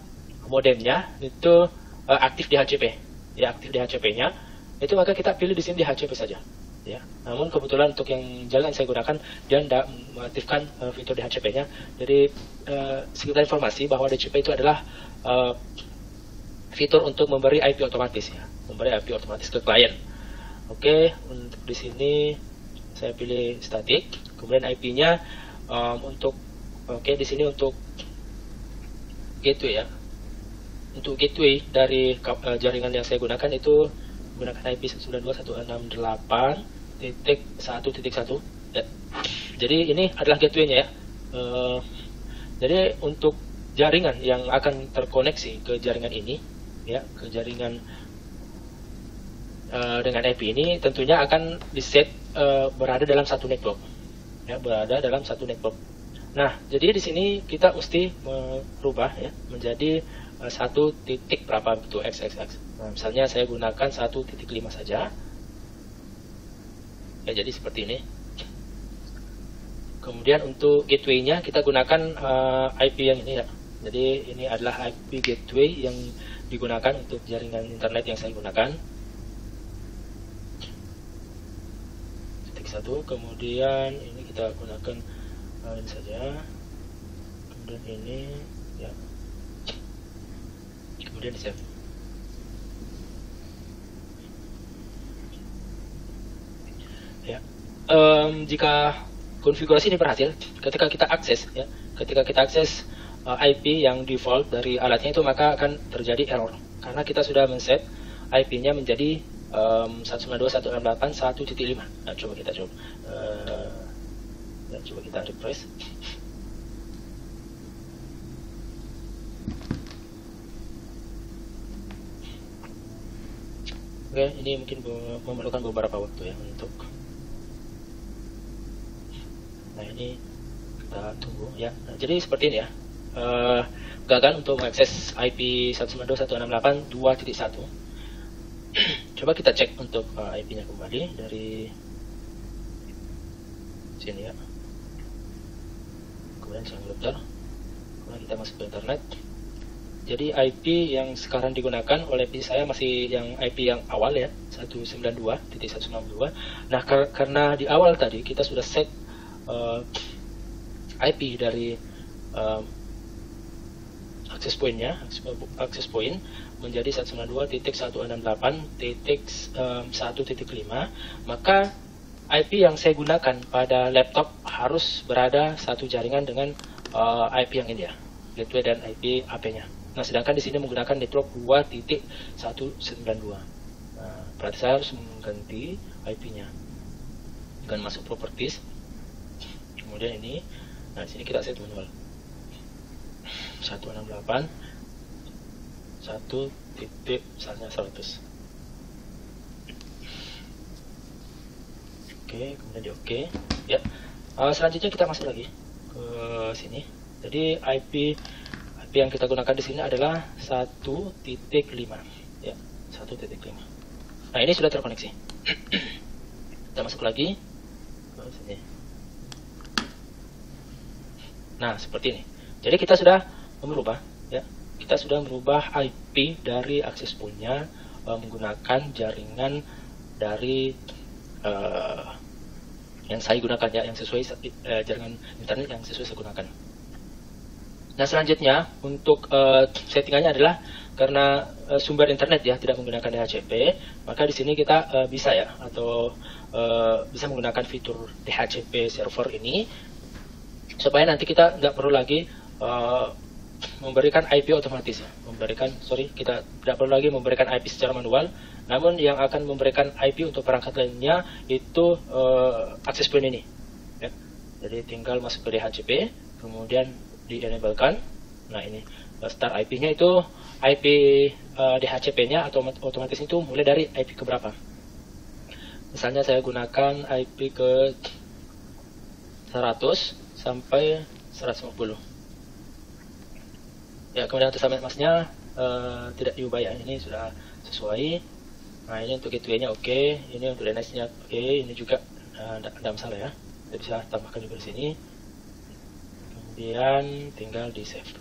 modemnya itu aktif DHCP, ya, aktif DHCP-nya. Itu maka kita pilih di sini DHCP saja, ya. Namun kebetulan untuk yang jalan saya gunakan dia tidak mengaktifkan fitur DHCP-nya. Jadi sekedar informasi bahwa DHCP itu adalah fitur untuk memberi IP otomatis ya, memberi IP otomatis ke klien. Oke, untuk di sini saya pilih static, kemudian IP-nya di sini untuk gateway ya. untuk gateway dari jaringan yang saya gunakan itu menggunakan IP 192.168.1.1 ya. Jadi ini adalah gateway-nya ya. Jadi untuk jaringan yang akan terkoneksi ke jaringan ini ya, ke jaringan dengan IP ini tentunya akan diset berada dalam satu network ya, berada dalam satu network. Nah, jadi di sini kita mesti merubah ya menjadi satu titik berapa itu XXX. Nah, misalnya saya gunakan 1.5 saja. Ya, jadi seperti ini. Kemudian untuk gateway-nya kita gunakan IP yang ini ya. Jadi ini adalah IP gateway yang digunakan untuk jaringan internet yang saya gunakan. Titik 1, kemudian ini kita gunakan ini saja. Kemudian ini ya. Kemudian di save. Ya. Jika konfigurasi ini berhasil, ketika kita akses ya, ketika kita akses IP yang default dari alatnya itu, maka akan terjadi error karena kita sudah men-set IP-nya menjadi 192.168.1.5. Nah, coba kita refresh. Oke, ini mungkin memerlukan beberapa waktu ya untuk. Nah, ini kita tunggu ya. Nah, jadi seperti ini ya. Gagal untuk mengakses IP 192.168.2.1. Coba kita cek untuk IP-nya kembali dari sini ya. Kemudian saya ngelupter. Kemudian kita masuk ke internet. Jadi IP yang sekarang digunakan oleh PC saya masih yang IP yang awal ya, 192.192. Nah, karena di awal tadi kita sudah set IP dari access point menjadi 192.168.1.5, maka IP yang saya gunakan pada laptop harus berada satu jaringan dengan IP yang ini ya, gateway dan IP AP-nya. Nah, sedangkan di sini menggunakan network 2.192. Nah, berarti saya harus mengganti IP-nya dengan masuk properties. Kemudian ini, nah di sini kita set manual 168 misalnya 100. Oke, kemudian di oke ya. Selanjutnya kita masuk lagi ke sini. Jadi IP yang kita gunakan di sini adalah 1.5 ya, 1.5. Nah, ini sudah terkoneksi. Kita masuk lagi ke sini. Nah, seperti ini. Jadi kita sudah merubah ya. Kita sudah merubah IP dari access point-nya menggunakan jaringan dari yang saya gunakan ya, yang sesuai jaringan internet yang sesuai saya gunakan. Nah, selanjutnya untuk settingannya adalah karena sumber internet ya tidak menggunakan DHCP, maka di sini kita bisa ya, atau bisa menggunakan fitur DHCP server ini supaya nanti kita nggak perlu lagi memberikan IP otomatis ya. Kita tidak perlu lagi memberikan IP secara manual, namun yang akan memberikan IP untuk perangkat lainnya itu access point ini ya. Jadi tinggal masuk ke DHCP, kemudian di-enablekan. Nah, ini start IP-nya itu IP DHCP-nya atau otomatis itu mulai dari IP ke berapa. Misalnya saya gunakan IP ke 100 sampai 150. Ya, kemudian untuk subnet masknya tidak diubah ya, ini sudah sesuai. Nah, ini untuk gateway-nya oke, ini untuk DNS-nya oke, ini juga tidak ada masalah ya. Kita bisa tambahkan juga di sini. Kemudian tinggal di save.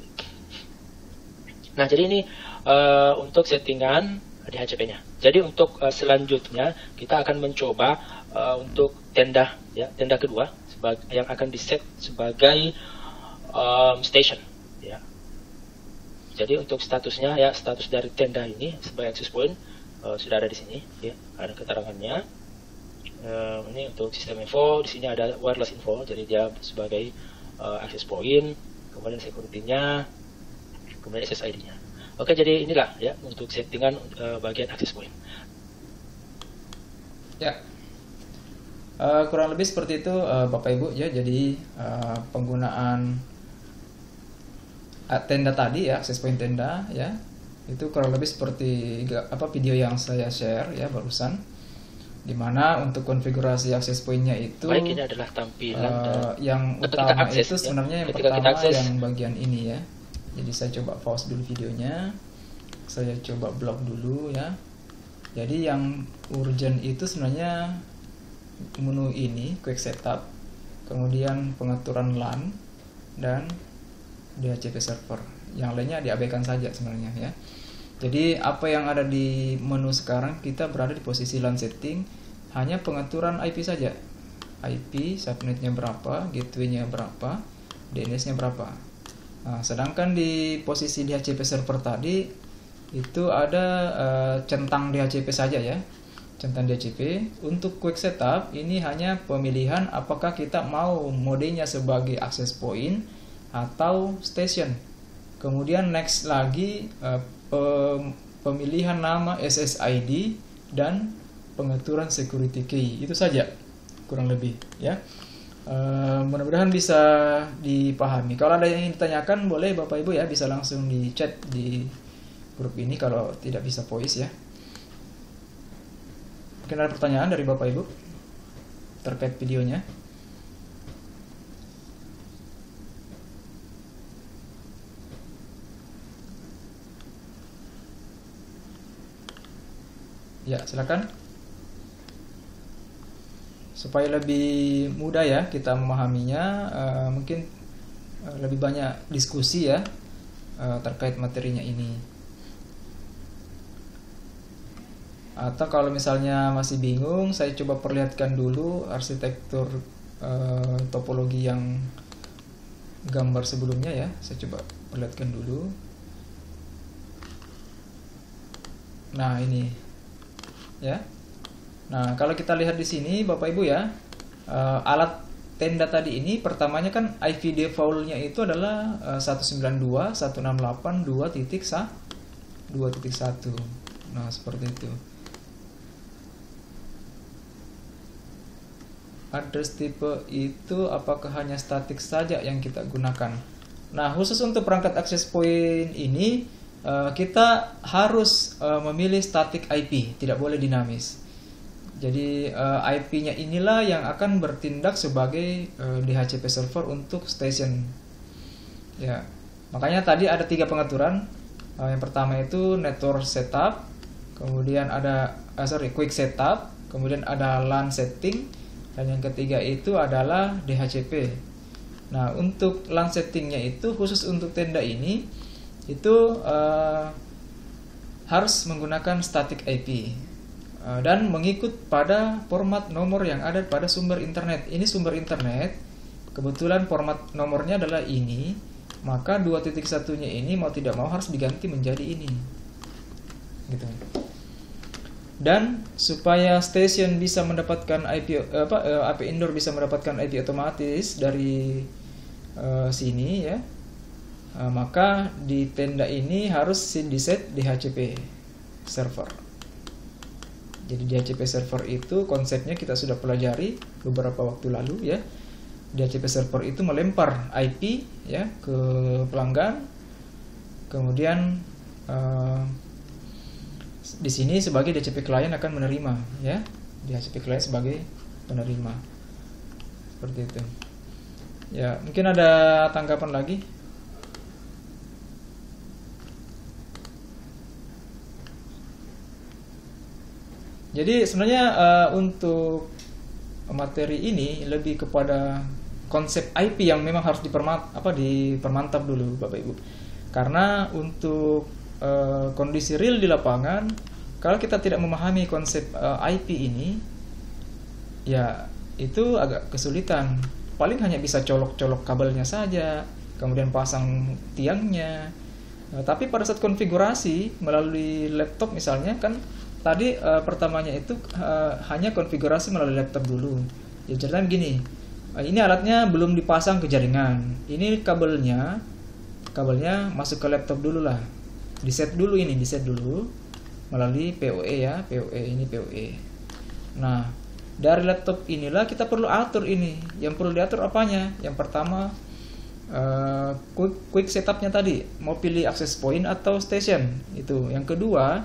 Nah, jadi ini untuk settingan DHCP-nya. Jadi untuk selanjutnya kita akan mencoba untuk tenda ya, tenda kedua yang akan diset sebagai station ya. Jadi untuk statusnya ya, status dari tenda ini sebagai access point sudah ada di sini ya, ada keterangannya. Ini untuk sistem info, di sini ada wireless info, jadi dia sebagai access point, kemudian security-nya, kemudian SSID-nya. Oke, jadi inilah ya untuk settingan bagian access point. Ya, kurang lebih seperti itu Bapak Ibu ya. Jadi penggunaan tenda tadi ya, access point tenda ya, itu kurang lebih seperti video yang saya share ya barusan, dimana untuk konfigurasi access point-nya itu Baik, ini adalah tampilan yang ketika utama akses, itu ya. sebenarnya yang Ketika kita pertama akses. yang bagian ini ya. Jadi saya coba pause dulu videonya, saya coba blok dulu ya. Jadi yang urgent itu sebenarnya menu ini, quick setup, kemudian pengaturan LAN dan DHCP server. Yang lainnya diabaikan saja sebenarnya ya. Jadi apa yang ada di menu sekarang, kita berada di posisi LAN setting, hanya pengaturan IP saja. IP, subnetnya berapa, gateway-nya berapa, DNS-nya berapa. Nah, sedangkan di posisi DHCP server tadi itu ada centang DHCP saja ya, centang DHCP. Untuk quick setup ini hanya pemilihan apakah kita mau modenya sebagai access point atau station. Kemudian next lagi pemilihan nama SSID dan pengaturan security key. Itu saja kurang lebih ya. Mudah-mudahan bisa dipahami. Kalau ada yang ingin ditanyakan, boleh Bapak Ibu ya, bisa langsung di chat di grup ini kalau tidak bisa voice ya. Mungkin ada pertanyaan dari Bapak Ibu terkait videonya. Ya, silakan. Supaya lebih mudah ya kita memahaminya, mungkin lebih banyak diskusi ya terkait materinya ini. Atau kalau misalnya masih bingung, saya coba perlihatkan dulu arsitektur topologi yang gambar sebelumnya ya. Saya coba perlihatkan dulu. Nah, ini ya. Nah, kalau kita lihat di sini Bapak Ibu ya, alat tenda tadi ini pertamanya kan IP default-nya itu adalah 192.168.2.1. Nah, seperti itu. Address tipe itu apakah hanya statik saja yang kita gunakan? Nah, khusus untuk perangkat access point ini kita harus memilih static IP, tidak boleh dinamis. Jadi IP-nya inilah yang akan bertindak sebagai DHCP server untuk station. Ya, makanya tadi ada 3 pengaturan. Yang pertama itu network setup, kemudian ada quick setup, kemudian ada LAN setting, dan yang ketiga itu adalah DHCP. Nah, untuk LAN settingnya itu khusus untuk tenda ini itu harus menggunakan static IP. Dan mengikut pada format nomor yang ada pada sumber internet. Ini sumber internet, kebetulan format nomornya adalah ini, maka 2.1-nya ini mau tidak mau harus diganti menjadi ini. Gitu. Dan supaya station bisa mendapatkan IP indoor bisa mendapatkan IP otomatis dari sini ya. Maka di tenda ini harus di-set DHCP server. Jadi DHCP server itu konsepnya kita sudah pelajari beberapa waktu lalu ya. DHCP server itu melempar IP ya ke pelanggan. Kemudian di sini sebagai DHCP client akan menerima ya. DHCP client sebagai penerima. Seperti itu. Ya, mungkin ada tanggapan lagi? Jadi sebenarnya untuk materi ini lebih kepada konsep IP yang memang harus dipermantap dulu Bapak Ibu. Karena untuk kondisi real di lapangan, kalau kita tidak memahami konsep IP ini, ya itu agak kesulitan. Paling hanya bisa colok-colok kabelnya saja, kemudian pasang tiangnya. Tapi pada saat konfigurasi melalui laptop misalnya kan, tadi pertamanya itu hanya konfigurasi melalui laptop dulu. Ya ceritanya begini, ini alatnya belum dipasang ke jaringan. Ini kabelnya masuk ke laptop dulu lah. di set dulu melalui PoE ya, PoE ini PoE. Nah, dari laptop inilah kita perlu atur ini. Yang perlu diatur apanya? Yang pertama quick setupnya tadi, mau pilih access point atau station itu. Yang kedua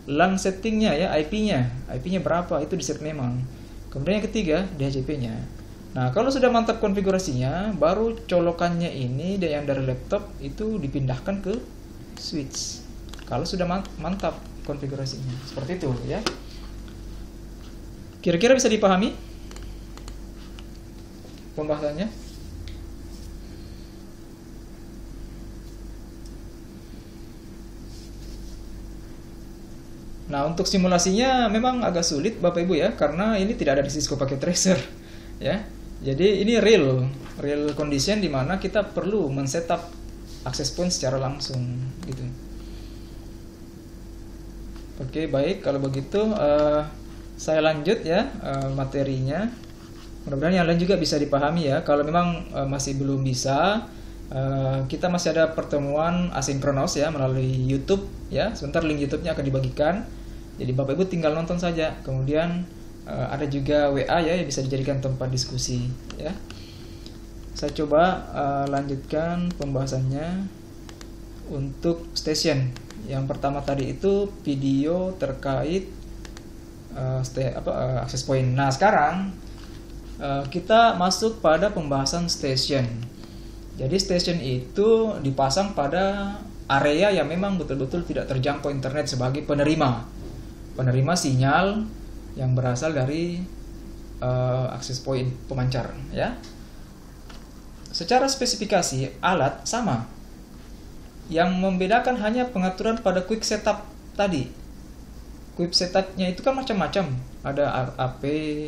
LAN settingnya ya, IP-nya berapa itu di set memang. Kemudian yang ketiga DHCP-nya. Nah, kalau sudah mantap konfigurasinya, baru colokannya ini dan yang dari laptop itu dipindahkan ke switch. Kalau sudah mantap konfigurasinya, seperti itu ya. Kira-kira bisa dipahami pembahasannya? Nah, untuk simulasinya memang agak sulit Bapak Ibu ya, karena ini tidak ada di Cisco Packet Tracer ya. Jadi ini real condition di mana kita perlu men-setup access point secara langsung gitu. Oke, baik, kalau begitu saya lanjut ya materinya. Mudah-mudahan yang lain juga bisa dipahami ya. Kalau memang masih belum bisa, kita masih ada pertemuan asinkronos ya melalui YouTube ya. Sebentar link YouTube-nya akan dibagikan. Jadi Bapak Ibu tinggal nonton saja. Kemudian ada juga WA ya yang bisa dijadikan tempat diskusi ya. Saya coba lanjutkan pembahasannya untuk station. Yang pertama tadi itu video terkait access point. Nah, sekarang kita masuk pada pembahasan station. Jadi station itu dipasang pada area yang memang betul-betul tidak terjangkau internet sebagai penerima sinyal yang berasal dari access point pemancar ya. Secara spesifikasi alat sama. Yang membedakan hanya pengaturan pada quick setup tadi. Quick setupnya itu kan macam-macam. Ada AP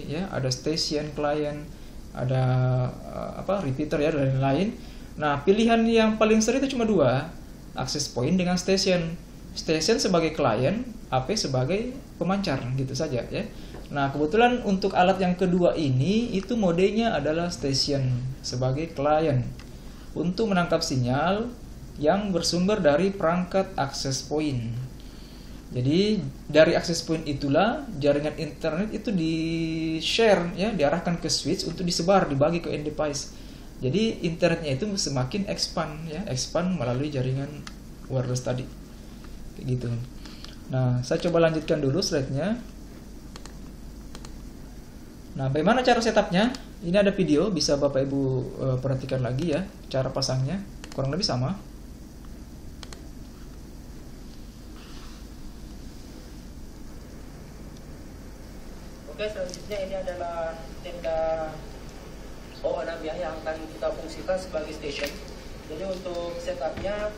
ya, ada station client, ada repeater ya dan lain-lain. Nah, pilihan yang paling sering itu cuma dua, access point dengan station. Station sebagai client, AP sebagai pemancar gitu saja ya. Nah, kebetulan untuk alat yang kedua ini itu modenya adalah station sebagai client untuk menangkap sinyal yang bersumber dari perangkat access point. Jadi dari access point itulah jaringan internet itu di-share ya, diarahkan ke switch untuk disebar, dibagi ke end device. Jadi internetnya itu semakin expand melalui jaringan wireless tadi. Kayak gitu. Nah, saya coba lanjutkan dulu slide-nya. Nah, bagaimana cara setupnya? Ini ada video, bisa Bapak Ibu perhatikan lagi ya, cara pasangnya. Kurang lebih sama. Oke, selanjutnya ini adalah tenda O6 ya, yang akan kita fungsikan sebagai station. Jadi untuk setupnya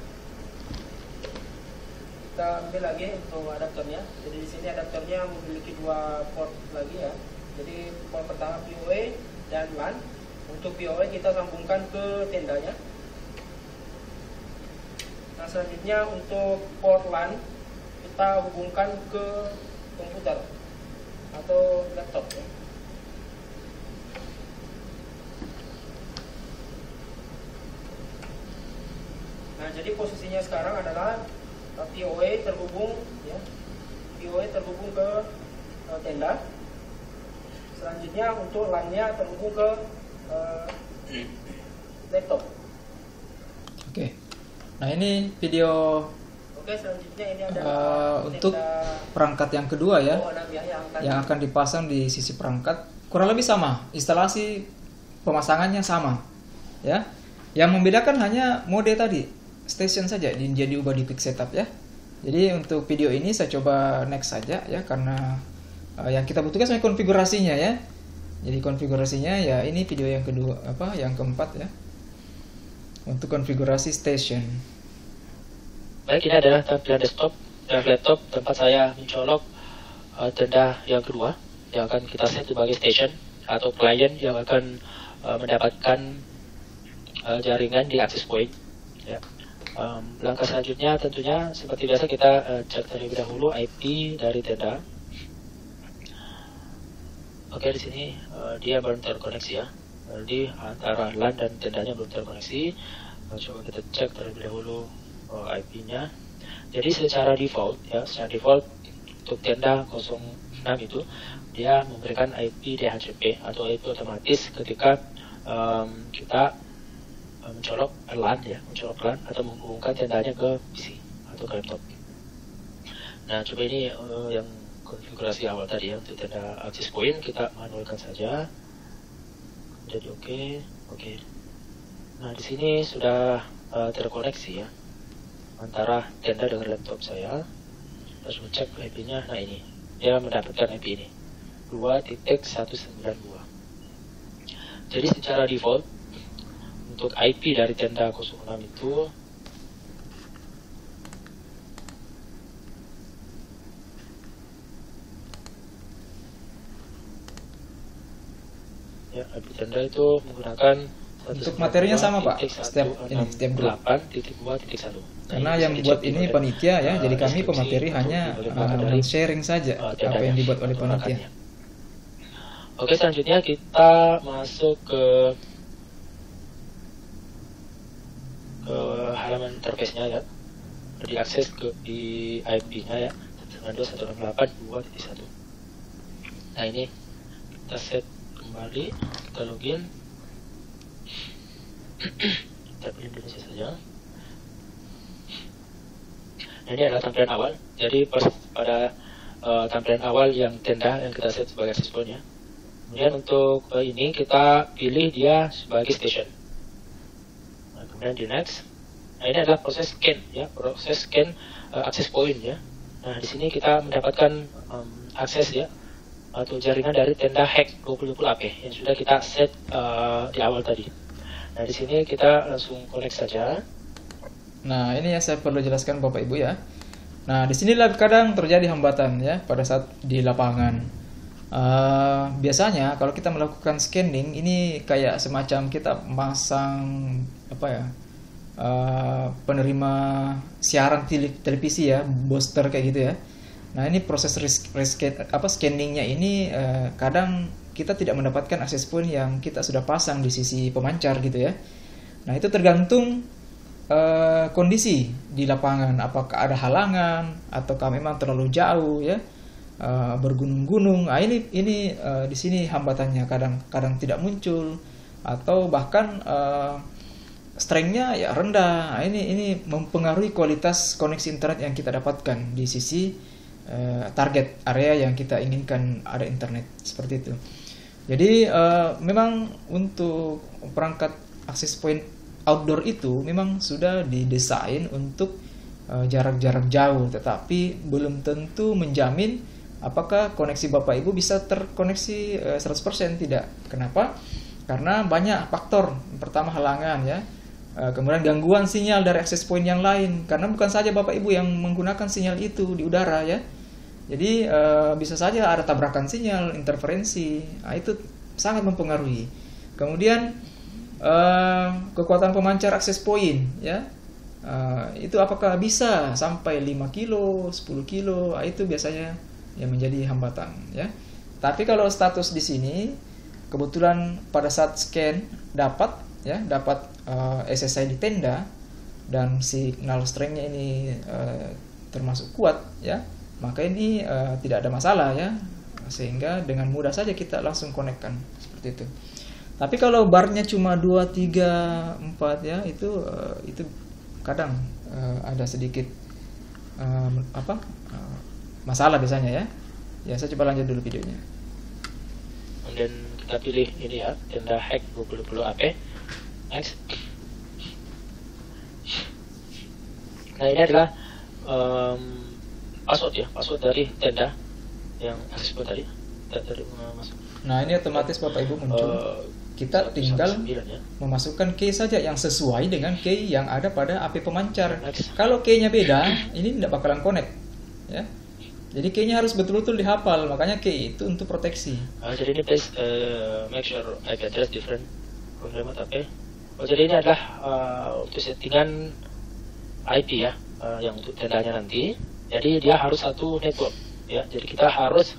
kita ambil lagi untuk adaptornya. Jadi di sini adaptornya memiliki dua port lagi ya. Jadi port pertama PoE dan LAN. Untuk PoE kita sambungkan ke tendanya. Nah, selanjutnya untuk port LAN kita hubungkan ke komputer atau laptop ya. Nah, jadi posisinya sekarang adalah PoE terhubung ya. PoE terhubung ke tenda. Selanjutnya untuk LAN-nya terhubung ke laptop. Oke. Nah, ini video selanjutnya ini adalah untuk perangkat yang kedua ya, yang akan dipasang di sisi perangkat. Kurang lebih sama, instalasi pemasangannya sama ya. Yang membedakan hanya mode tadi, station saja jadi ubah di quick setup ya. Jadi untuk video ini saya coba next saja ya, karena yang kita butuhkan sebenarnya konfigurasinya ya. Jadi konfigurasinya ya ini video yang kedua yang keempat ya, untuk konfigurasi station. Baik, ini adalah tampilan desktop dan laptop tempat saya mencolok tenda yang kedua yang akan kita set sebagai station atau client yang akan mendapatkan jaringan di access point ya. Langkah selanjutnya tentunya seperti biasa kita cek terlebih dahulu IP dari tenda. Oke, di sini dia belum terkoneksi ya. Jadi antara LAN dan tendanya belum terkoneksi. Coba kita cek terlebih dahulu IP-nya. Jadi secara default untuk tenda 06 itu dia memberikan IP DHCP atau IP otomatis ketika kita mencolok LAN atau menghubungkan tendanya ke PC atau ke laptop. Nah, coba ini yang konfigurasi awal tadi ya, untuk tenda access point kita manualkan saja. Jadi oke. Nah, di sini sudah terkoneksi ya antara tenda dengan laptop saya. Harus cek IP-nya. Nah, ini dia mendapatkan IP ini 2.192. Jadi secara default untuk IP dari tenda 06 itu ya, IP tenda itu menggunakan Untuk materinya sama Pak, setiap grup. 8.2.1. Karena yang buat ini panitia ya, jadi kami pemateri hanya sharing saja apa yang dibuat oleh panitia. Oke, selanjutnya kita masuk ke halaman interface-nya ya, diakses di IP-nya ya, 192.168.2.1. Nah, ini kita set kembali, kita login, kita pilih Indonesia saja. Nah, ini adalah tampilan awal. Jadi pada tampilan awal yang tenda yang kita set sebagai access point ya. Kemudian untuk ini kita pilih dia sebagai station. Kemudian di next. Nah, ini adalah proses scan ya, proses scan access point ya. Nah, di sini kita mendapatkan akses ya atau jaringan dari tenda hack 2020 AP yang sudah kita set di awal tadi. Nah, di sini kita langsung connect saja. Nah, ini yang saya perlu jelaskan Bapak Ibu ya. Nah, di sinilah kadang terjadi hambatan ya pada saat di lapangan. Biasanya kalau kita melakukan scanning ini kayak semacam kita masang penerima siaran televisi ya, booster kayak gitu ya. Nah, ini proses scanningnya ini kadang kita tidak mendapatkan access point yang kita sudah pasang di sisi pemancar gitu ya. Nah, itu tergantung kondisi di lapangan, apakah ada halangan ataukah memang terlalu jauh ya, bergunung-gunung. Nah, ini di sini hambatannya kadang tidak muncul atau bahkan strength-nya ya rendah. Nah, ini mempengaruhi kualitas koneksi internet yang kita dapatkan di sisi target area yang kita inginkan ada internet seperti itu. Jadi memang untuk perangkat access point outdoor itu memang sudah didesain untuk jarak-jarak jauh, tetapi belum tentu menjamin apakah koneksi Bapak Ibu bisa terkoneksi 100%. Tidak. Kenapa? Karena banyak faktor. Pertama halangan ya. Kemudian gangguan sinyal dari access point yang lain, karena bukan saja Bapak Ibu yang menggunakan sinyal itu di udara ya. Jadi bisa saja ada tabrakan sinyal, interferensi. Nah, itu sangat mempengaruhi. Kemudian kekuatan pemancar access point ya. Itu apakah bisa sampai 5 kilo, 10 kilo. Nah, itu biasanya yang menjadi hambatan ya. Tapi kalau status di sini kebetulan pada saat scan dapat SSI di tenda dan signal strength-nya ini termasuk kuat ya, maka ini tidak ada masalah ya, sehingga dengan mudah saja kita langsung connect-kan seperti itu. Tapi kalau barnya cuma 2, 3, 4 ya, itu kadang ada sedikit masalah biasanya ya. Ya, saya coba lanjut dulu videonya. Dan kita pilih ini ya, tenda hack 2020 AP. Next. Nah, ini adalah password dari tenda yang access point tadi. Masuk. Nah, ini otomatis Bapak Ibu muncul. Kita tinggal memasukkan key saja yang sesuai dengan key yang ada pada AP pemancar. Kalau key-nya beda, ini tidak bakalan connect ya. Jadi key-nya harus betul-betul dihafal, makanya key itu untuk proteksi. Jadi ini please make sure IP address different from remote AP. Jadi ini adalah untuk settingan IP ya, yang untuk tendanya nanti. Jadi dia harus satu network ya. Jadi kita harus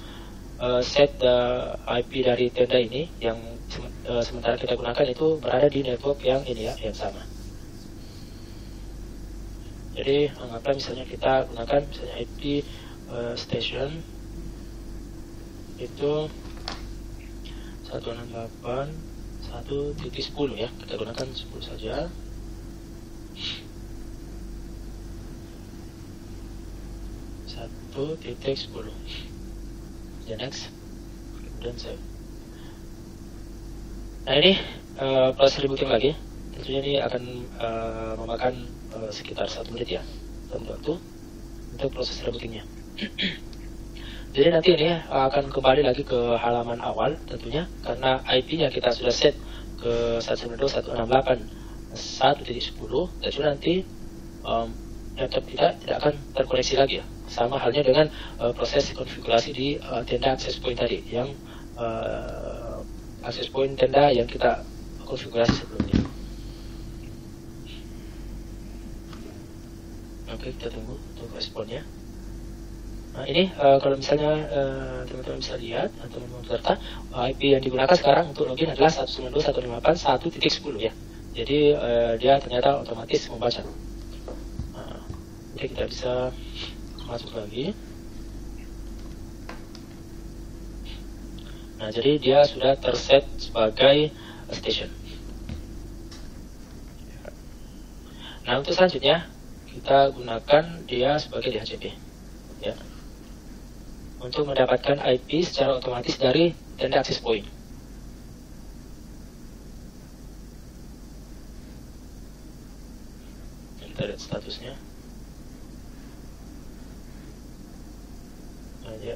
set IP dari tenda ini yang sementara kita gunakan itu berada di network yang ini ya, yang sama. Jadi anggaplah misalnya kita gunakan misalnya IP station itu 168.1.10 ya, kita gunakan 10 saja. Titik 10. Ya, next, kemudian save. Nah ini proses rebooting lagi. Tentunya ini akan memakan sekitar 1 menit ya, waktu untuk proses rebootingnya. Jadi nanti ini akan kembali lagi ke halaman awal tentunya, karena IP-nya kita sudah set ke 192.168.1.10. Jadi nanti laptop kita tidak akan terkoneksi lagi ya. Sama halnya dengan proses konfigurasi di tenda access point tadi, yang access point tenda yang kita konfigurasi sebelumnya. Oke, kita tunggu untuk responnya. Nah ini kalau misalnya teman-teman bisa lihat atau teman-teman peserta, IP yang digunakan sekarang untuk login adalah 192.168.1.10 ya. Jadi dia ternyata otomatis membaca. Oke, kita bisa masuk lagi. Nah, jadi dia sudah terset sebagai station. Nah, untuk selanjutnya kita gunakan dia sebagai DHCP ya, untuk mendapatkan IP secara otomatis dari tenda access point. Kita lihat statusnya. Ya.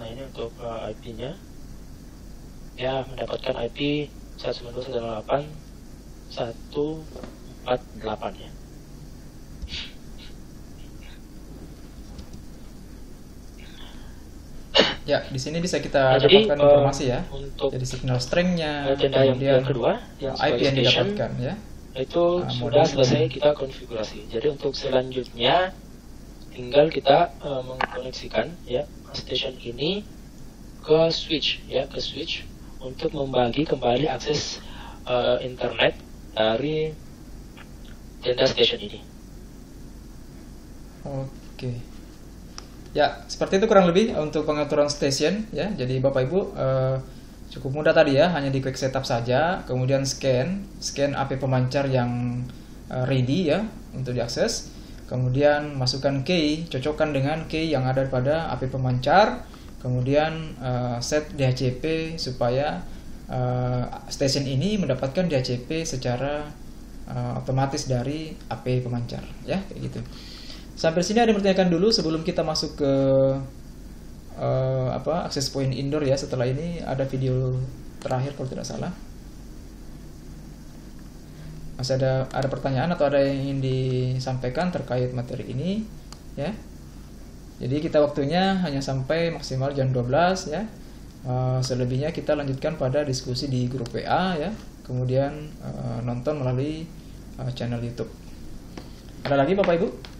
Nah ini untuk IP-nya, ya mendapatkan IP 192.168.148 ya. Ya, di sini bisa kita dapatkan informasi ya. Untuk jadi signal strength-nya, kemudian yang kedua, yang IP yang didapatkan ya. Itu sudah selesai kita konfigurasi. Jadi untuk selanjutnya tinggal kita mengkoneksikan ya station ini ke switch ya, ke switch untuk membagi kembali akses internet dari tenda station ini. Oke. Ya, seperti itu kurang lebih untuk pengaturan station ya. Jadi Bapak Ibu cukup mudah tadi ya, hanya di quick setup saja, kemudian scan AP pemancar yang ready ya untuk diakses, kemudian masukkan key, cocokkan dengan key yang ada pada AP pemancar, kemudian set DHCP supaya station ini mendapatkan DHCP secara otomatis dari AP pemancar ya, kayak gitu. Sampai sini ada yang bertanyakan dulu sebelum kita masuk ke access point indoor ya. Setelah ini ada video terakhir kalau tidak salah. Masih ada pertanyaan atau ada yang ingin disampaikan terkait materi ini ya. Jadi kita waktunya hanya sampai maksimal jam 12 ya. Selebihnya kita lanjutkan pada diskusi di grup WA ya. Kemudian nonton melalui channel YouTube. Ada lagi Bapak Ibu?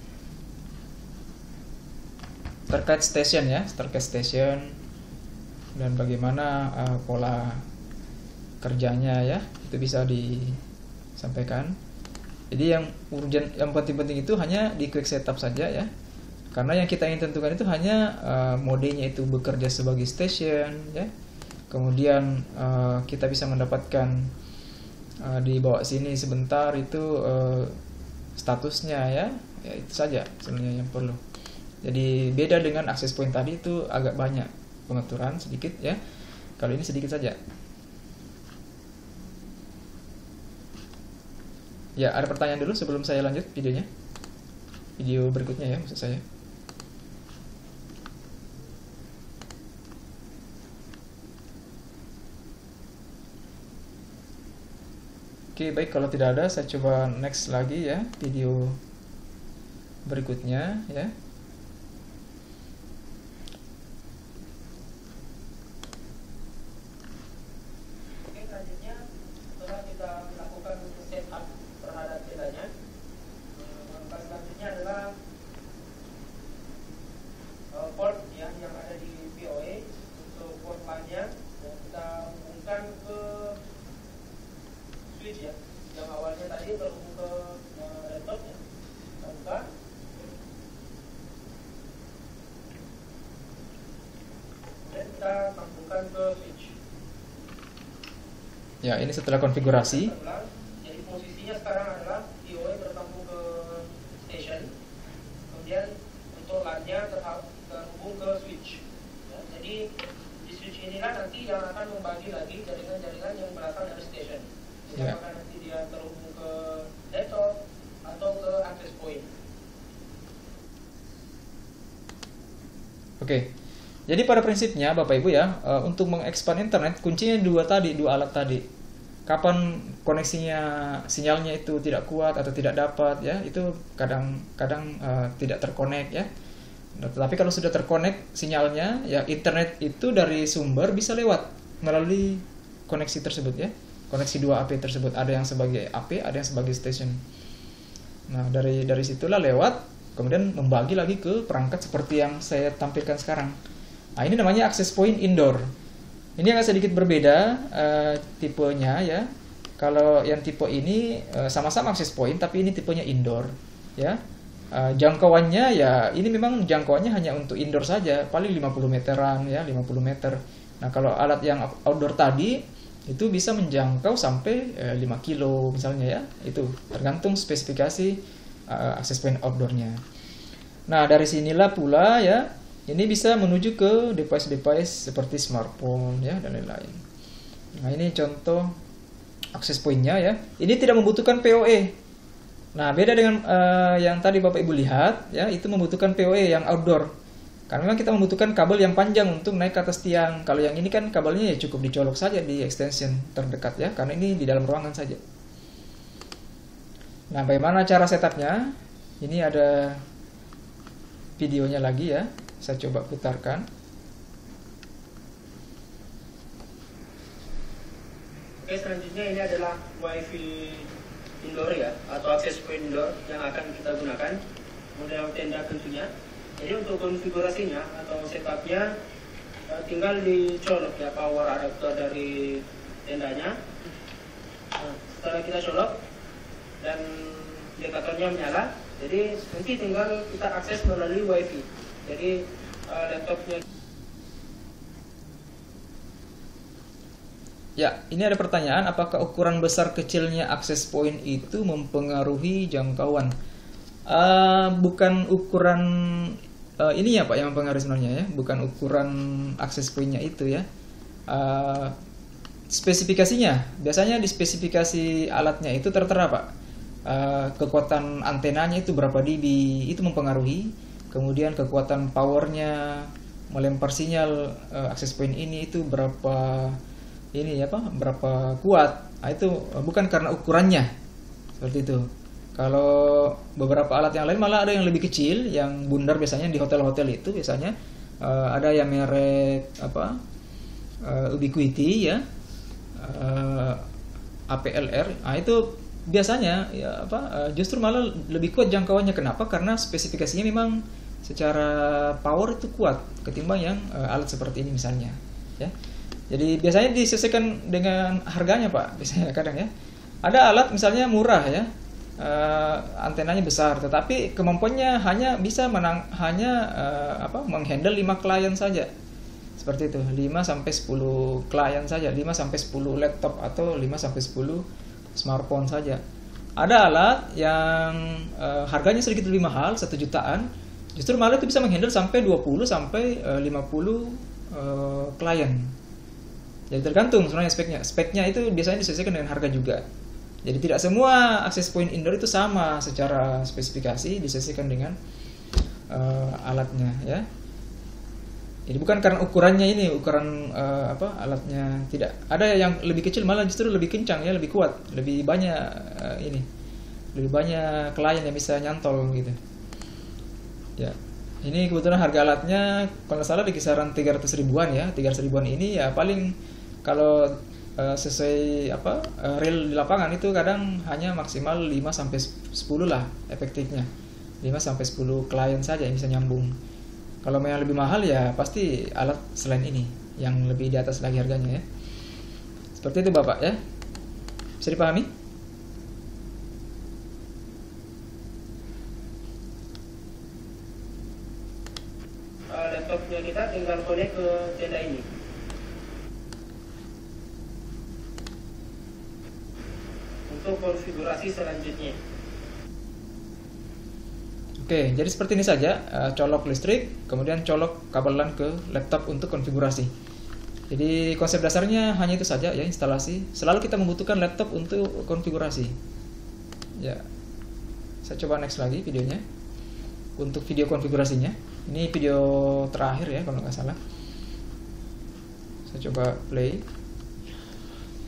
Terkait station ya, terkait station dan bagaimana pola kerjanya ya, itu bisa disampaikan. Jadi yang urgent, yang penting-penting itu hanya di quick setup saja ya, karena yang kita ingin tentukan itu hanya modenya itu bekerja sebagai station ya. Kemudian kita bisa mendapatkan di bawah sini sebentar itu statusnya ya, itu saja sebenarnya yang perlu. Jadi beda dengan access point tadi, itu agak banyak pengaturan sedikit ya. Kalau ini sedikit saja. Ya, ada pertanyaan dulu sebelum saya lanjut videonya. Video berikutnya ya maksud saya. Oke, baik, kalau tidak ada saya coba next lagi ya, video berikutnya ya. Port ya, yang ada di POE untuk port line-nya, dan kita hubungkan ke tadi terhubung ke laptopnya. Kita buka. Kemudian kita sambungkan ke switch. Ya, ini setelah konfigurasi. Jadi posisinya sekarang adalah POE bersambung ke station. Kemudian untuk LAN-nya terhubung ke switch. Ya, jadi di switch inilah nanti yang akan membagi lagi jaringan-jaringan yang berasal dari station. Jadi Ya. apakah nanti dia terhubung ke laptop atau ke access point. Oke. Jadi pada prinsipnya Bapak Ibu ya, untuk mengekspand internet kuncinya dua alat tadi. Kapan koneksinya sinyalnya itu tidak kuat atau tidak dapat ya, itu kadang-kadang tidak terkonek ya. Tetapi kalau sudah terkonek sinyalnya ya, internet itu dari sumber bisa lewat melalui koneksi tersebut ya. Koneksi 2 AP tersebut, ada yang sebagai AP, ada yang sebagai station. Nah, dari situlah lewat kemudian membagi lagi ke perangkat seperti yang saya tampilkan sekarang. Nah, ini namanya access point indoor. Ini agak sedikit berbeda tipenya ya. Kalau yang tipe ini sama-sama access point, tapi ini tipenya indoor ya. Jangkauannya ya, ini memang jangkauannya hanya untuk indoor saja, paling 50 meteran ya, 50 meter. Nah, kalau alat yang outdoor tadi itu bisa menjangkau sampai 5 kilo misalnya ya. Itu tergantung spesifikasi access point outdoornya. Nah, dari sinilah pula ya, ini bisa menuju ke device-device seperti smartphone ya dan lain-lain. Nah, ini contoh access point-nya ya. Ini tidak membutuhkan PoE. Nah, beda dengan yang tadi Bapak Ibu lihat ya, itu membutuhkan PoE yang outdoor. Karena memang kita membutuhkan kabel yang panjang untuk naik ke atas tiang. Kalau yang ini kan kabelnya ya cukup dicolok saja di extension terdekat ya, karena ini di dalam ruangan saja. Nah, bagaimana cara setupnya? Ini ada videonya lagi ya. Saya coba putarkan. Oke, selanjutnya ini adalah WiFi indoor ya, atau access point indoor yang akan kita gunakan, model tenda tentunya. Jadi untuk konfigurasinya atau setupnya tinggal dicolok ya power adapter dari tendanya. Nah, setelah kita colok dan indikatornya menyala, jadi nanti tinggal kita akses melalui WiFi. Jadi laptopnya. Ya, ini ada pertanyaan, apakah ukuran besar kecilnya access point itu mempengaruhi jangkauan? Bukan ukuran ini ya Pak yang mempengaruhi sebenarnya ya, bukan ukuran access point-nya itu ya. Spesifikasinya, biasanya di spesifikasi alatnya itu tertera Pak. Kekuatan antenanya itu berapa dB, itu mempengaruhi. Kemudian kekuatan powernya melempar sinyal access point ini itu berapa berapa kuat. Nah, itu bukan karena ukurannya seperti itu. Kalau beberapa alat yang lain malah ada yang lebih kecil, yang bundar biasanya di hotel-hotel itu biasanya ada yang merek Ubiquiti ya, APLR. Nah, itu biasanya ya justru malah lebih kuat jangkauannya. Kenapa? Karena spesifikasinya memang secara power itu kuat ketimbang yang alat seperti ini misalnya ya. Jadi biasanya disesuaikan dengan harganya Pak. Biasanya kadang ya ada alat misalnya murah ya, antenanya besar, tetapi kemampuannya hanya bisa menghandle 5 klien saja. Seperti itu, 5 sampai 10 klien saja, 5 sampai 10 laptop atau 5 sampai 10 smartphone saja. Ada alat yang harganya sedikit lebih mahal, 1 jutaan, justru malah itu bisa menghandle sampai 20 sampai 50 klien. Jadi tergantung sebenarnya speknya. Speknya itu biasanya disesuaikan dengan harga juga. Jadi tidak semua access point indoor itu sama secara spesifikasi, disesuaikan dengan alatnya ya. Jadi bukan karena ukurannya ini, ukuran alatnya tidak. Ada yang lebih kecil malah justru lebih kencang ya, lebih kuat, lebih banyak lebih banyak klien yang bisa nyantol gitu. Ya. Ini kebetulan harga alatnya kalau nggak salah di kisaran 300 ribuan ya. 300 ribuan ini ya paling kalau sesuai real di lapangan itu kadang hanya maksimal 5 sampai 10 lah efektifnya. 5 sampai 10 klien saja yang bisa nyambung. Kalau yang lebih mahal ya pasti alat selain ini yang lebih di atas lagi harganya ya. Seperti itu Bapak ya. Bisa dipahami? laptopnya kita tinggal connect ke tenda ini. Untuk konfigurasi selanjutnya. Oke, jadi seperti ini saja, colok listrik, kemudian colok kabel LAN ke laptop untuk konfigurasi. Jadi konsep dasarnya hanya itu saja ya, instalasi. Selalu kita membutuhkan laptop untuk konfigurasi. Ya, saya coba next lagi videonya. Untuk video konfigurasinya, ini video terakhir ya kalau nggak salah. Saya coba play.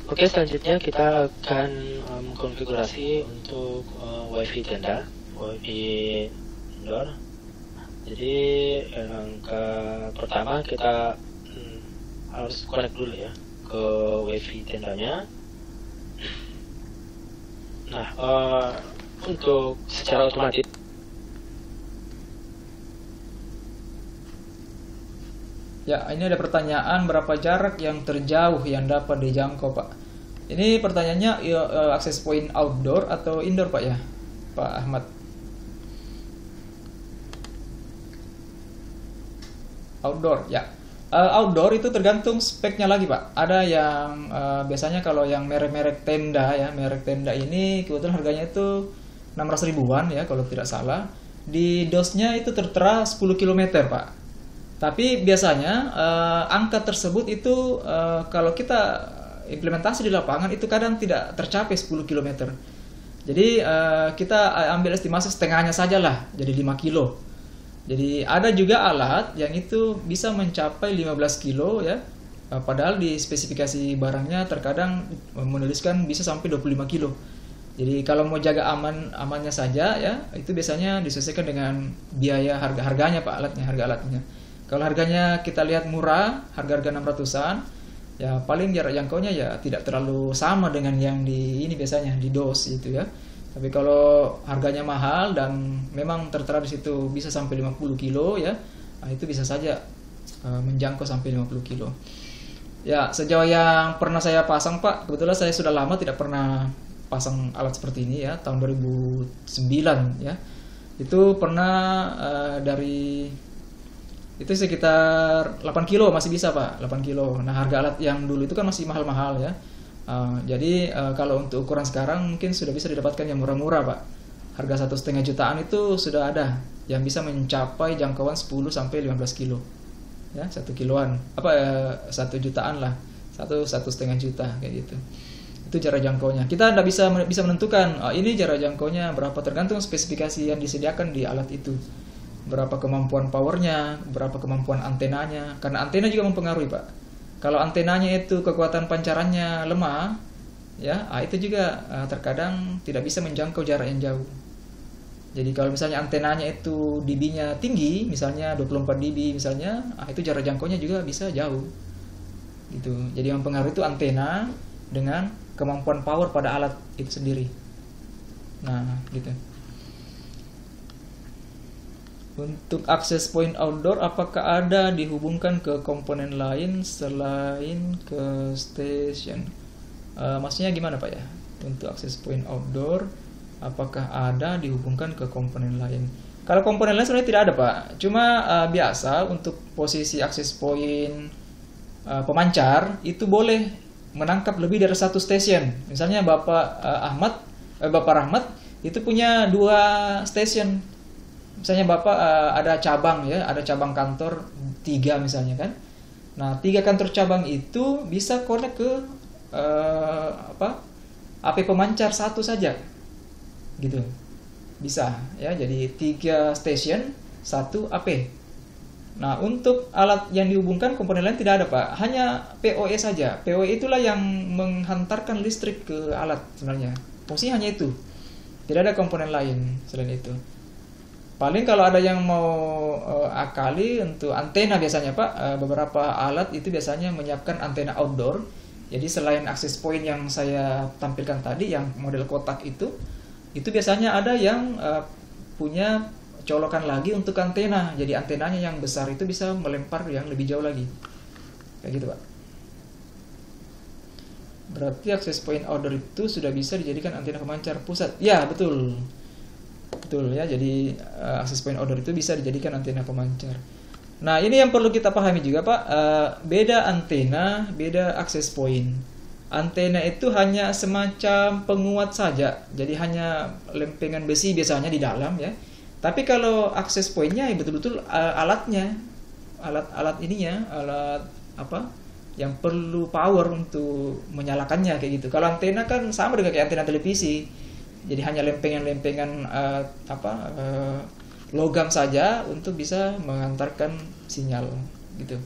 Oke, selanjutnya kita akan mengkonfigurasi untuk WiFi tenda, WiFi indoor. Jadi langkah pertama kita harus connect dulu ya ke WiFi tendanya. Nah, untuk secara otomatis Ya, ini ada pertanyaan berapa jarak yang terjauh yang dapat dijangkau, Pak. Ini pertanyaannya akses point outdoor atau indoor, Pak ya, Pak Ahmad? Outdoor, ya. Outdoor itu tergantung speknya lagi, Pak. Ada yang biasanya kalau yang merek-merek tenda ya, merek tenda ini kebetulan harganya itu 600 ribuan ya kalau tidak salah. Di dosnya itu tertera 10 km, Pak. Tapi biasanya angka tersebut itu kalau kita implementasi di lapangan itu kadang tidak tercapai 10 km. Jadi kita ambil estimasi setengahnya saja lah, jadi 5 kilo. Jadi ada juga alat yang itu bisa mencapai 15 kilo ya. Padahal di spesifikasi barangnya terkadang menuliskan bisa sampai 25 kilo. Jadi kalau mau jaga amannya saja ya, itu biasanya disesuaikan dengan biaya harganya Pak, harga alatnya. Kalau harganya kita lihat murah, harga-harga 600-an, ya paling jarak jangkaunya ya tidak terlalu sama dengan yang di ini biasanya di DOS gitu ya. Tapi kalau harganya mahal dan memang tertera di situ bisa sampai 50 kilo ya, nah itu bisa saja menjangkau sampai 50 kilo. Ya, sejauh yang pernah saya pasang Pak, kebetulan saya sudah lama tidak pernah pasang alat seperti ini ya, tahun 2009 ya. Itu pernah dari itu sekitar 8 kilo masih bisa Pak, 8 kilo. Nah harga alat yang dulu itu kan masih mahal-mahal ya. Jadi kalau untuk ukuran sekarang mungkin sudah bisa didapatkan yang murah-murah Pak. Harga 1,5 jutaan itu sudah ada yang bisa mencapai jangkauan 10 sampai 15 kilo. Ya, 1 kiloan. 1 jutaan lah. 1,5 juta kayak gitu. Itu jarak jangkaunya. Kita tidak bisa menentukan ini jarak jangkaunya berapa, tergantung spesifikasi yang disediakan di alat itu. Berapa kemampuan powernya, berapa kemampuan antenanya, karena antena juga mempengaruhi Pak. Kalau antenanya itu kekuatan pancarannya lemah, ya, itu juga terkadang tidak bisa menjangkau jarak yang jauh. Jadi kalau misalnya antenanya itu dB-nya tinggi, misalnya 24 dB misalnya, itu jarak jangkaunya juga bisa jauh. Gitu. Jadi yang mempengaruhi itu antena dengan kemampuan power pada alat itu sendiri. Nah, gitu. Untuk akses point outdoor, apakah ada dihubungkan ke komponen lain selain ke station? Maksudnya gimana Pak ya? Untuk akses point outdoor, apakah ada dihubungkan ke komponen lain? Kalau komponen lain sebenarnya tidak ada Pak. Cuma biasa untuk posisi akses point pemancar itu boleh menangkap lebih dari satu station. Misalnya Bapak Rahmat itu punya 2 station. Misalnya Bapak ada cabang ya, ada cabang kantor 3 misalnya kan. Nah, 3 kantor cabang itu bisa connect ke AP pemancar 1 saja. Gitu. Bisa ya, jadi 3 station, 1 AP. Nah, untuk alat yang dihubungkan komponen lain tidak ada Pak, hanya PoE saja. PoE itulah yang menghantarkan listrik ke alat sebenarnya. Fungsinya hanya itu. Tidak ada komponen lain selain itu. Paling kalau ada yang mau akali untuk antena biasanya Pak, beberapa alat itu biasanya menyiapkan antena outdoor. Jadi selain access point yang saya tampilkan tadi yang model kotak itu biasanya ada yang punya colokan lagi untuk antena. Jadi antenanya yang besar itu bisa melempar yang lebih jauh lagi. Kayak gitu Pak. Berarti access point outdoor itu sudah bisa dijadikan antena pemancar pusat. Ya, betul. Betul ya, jadi access point outdoor itu bisa dijadikan antena pemancar. Nah, ini yang perlu kita pahami juga, Pak. Beda antena, beda access point. Antena itu hanya semacam penguat saja, jadi hanya lempengan besi biasanya di dalam ya. Tapi kalau access point-nya ya betul-betul alatnya, alat ininya, alat apa? Yang perlu power untuk menyalakannya kayak gitu. Kalau antena kan sama dengan kayak antena televisi, jadi hanya lempengan-lempengan logam saja untuk bisa mengantarkan sinyal gitu.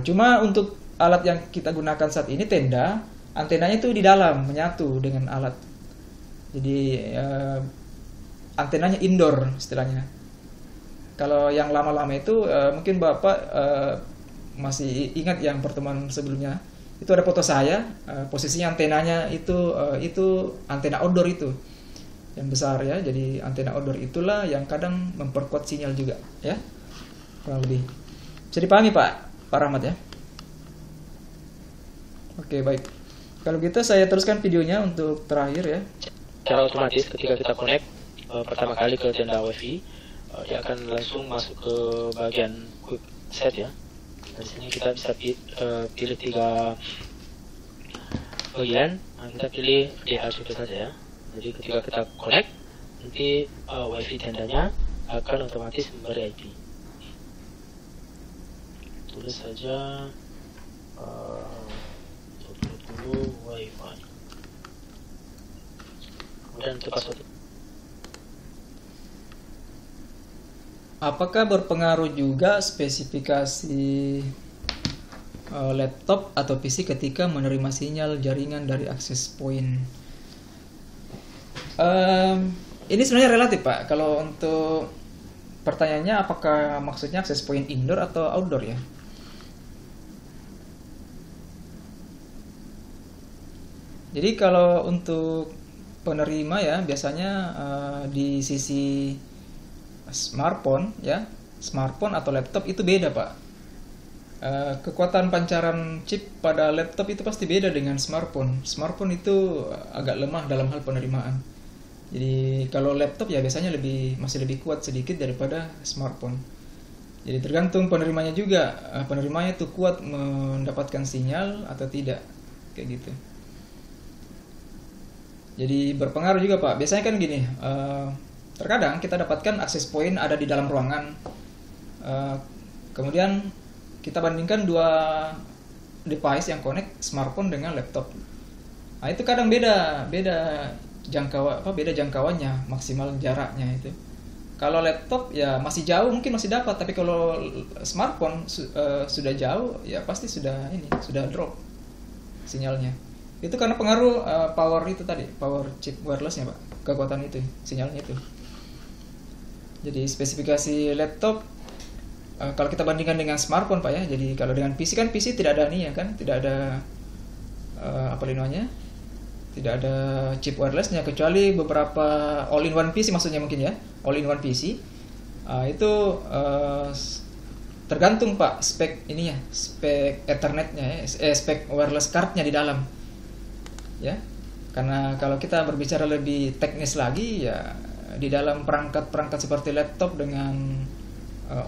Cuma untuk alat yang kita gunakan saat ini tenda, antenanya itu di dalam menyatu dengan alat. Jadi antenanya indoor istilahnya. Kalau yang lama-lama itu mungkin Bapak masih ingat yang pertemuan sebelumnya. Itu ada foto saya, posisinya antenanya itu antena outdoor itu. Yang besar ya, jadi antena outdoor itulah yang kadang memperkuat sinyal juga ya, kurang lebih bisa dipahami Pak Rahmat ya. Oke baik, kalau gitu saya teruskan videonya untuk terakhir ya. Secara otomatis ketika kita connect pertama kali ke tenda wifi, dia akan langsung masuk ke bagian quick set ya. Di sini kita bisa pilih 3 bagian. Kita pilih DHCP saja ya. Jadi ketika kita connect, nanti wifi tendanya akan otomatis memberi IP. Tulis saja dulu wifi. Kemudian untuk password. Apakah berpengaruh juga spesifikasi laptop atau PC ketika menerima sinyal jaringan dari access point? Ini sebenarnya relatif Pak. Kalau untuk pertanyaannya apakah maksudnya access point indoor atau outdoor ya? Jadi kalau untuk penerima ya biasanya di sisi smartphone ya, smartphone atau laptop itu beda Pak. Kekuatan pancaran chip pada laptop itu pasti beda dengan smartphone. Smartphone itu agak lemah dalam hal penerimaan. Jadi kalau laptop ya biasanya masih lebih kuat sedikit daripada smartphone. Jadi tergantung penerimanya juga, penerimanya itu kuat mendapatkan sinyal atau tidak, kayak gitu. Jadi berpengaruh juga Pak. Biasanya kan gini, terkadang kita dapatkan access point ada di dalam ruangan, kemudian kita bandingkan 2 device yang connect smartphone dengan laptop. Nah itu kadang beda jangkauannya, maksimal jaraknya itu. Kalau laptop ya masih jauh mungkin masih dapat, tapi kalau smartphone sudah jauh ya pasti sudah drop sinyalnya. Itu karena pengaruh power itu tadi, power chip wirelessnya Pak, kekuatan itu sinyalnya itu. Jadi spesifikasi laptop kalau kita bandingkan dengan smartphone Pak ya, jadi kalau dengan PC kan PC tidak ada nih ya kan, tidak ada tidak ada chip wirelessnya kecuali beberapa all-in-one PC maksudnya mungkin ya, all-in-one PC itu tergantung Pak spek ininya, spek Ethernetnya ya, spek wireless cardnya di dalam ya. Karena kalau kita berbicara lebih teknis lagi ya, di dalam perangkat seperti laptop dengan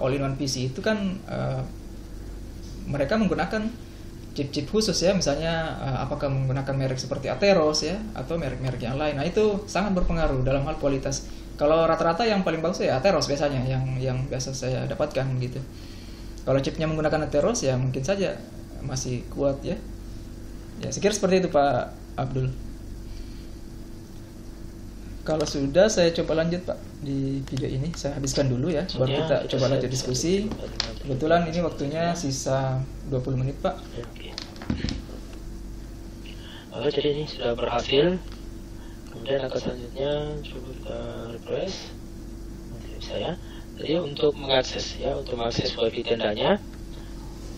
all-in-one PC itu kan mereka menggunakan chip-chip khusus ya, misalnya apakah menggunakan merek seperti Atheros ya atau merek-merek yang lain. Nah itu sangat berpengaruh dalam hal kualitas. Kalau rata-rata yang paling bagus ya Atheros biasanya, yang biasa saya dapatkan gitu. Kalau chipnya menggunakan Atheros ya mungkin saja masih kuat ya. Ya saya kira seperti itu Pak Abdul. Kalau sudah saya coba lanjut Pak di video ini, saya habiskan dulu ya, baru kita coba lanjut diskusi. Kebetulan ini waktunya sisa 20 menit Pak. Oke, jadi ini sudah berhasil. Kemudian langkah selanjutnya coba kita refresh. Nanti bisa ya. Jadi untuk mengakses wifi tendanya,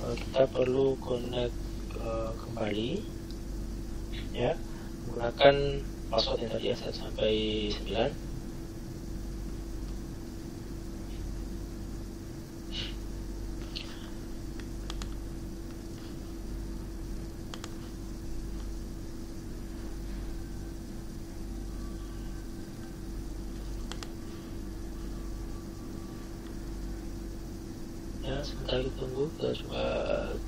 kita perlu connect kembali ya, menggunakan password yang tadi ya, 1 sampai 9. sebentar kita tunggu, kita coba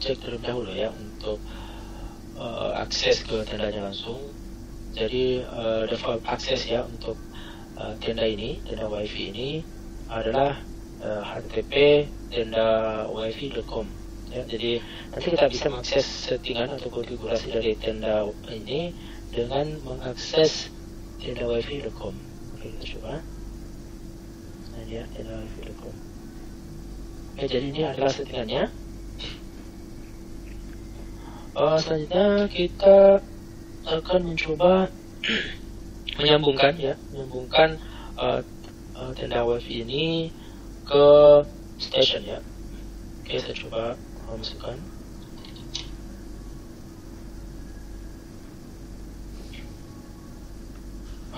cek terlebih dahulu ya untuk akses ke tendanya langsung. Jadi default akses ya untuk tenda wifi ini adalah http tendawifi.com ya. Jadi nanti kita bisa mengakses settingan atau konfigurasi dari tenda ini dengan mengakses tendawifi.com. Oke, kita coba. Nah, dia tendawifi.com. Oke, jadi ini adalah settingannya. Selanjutnya kita akan mencoba menyambungkan tenda wifi ini ke station ya. Oke, saya coba masukkan.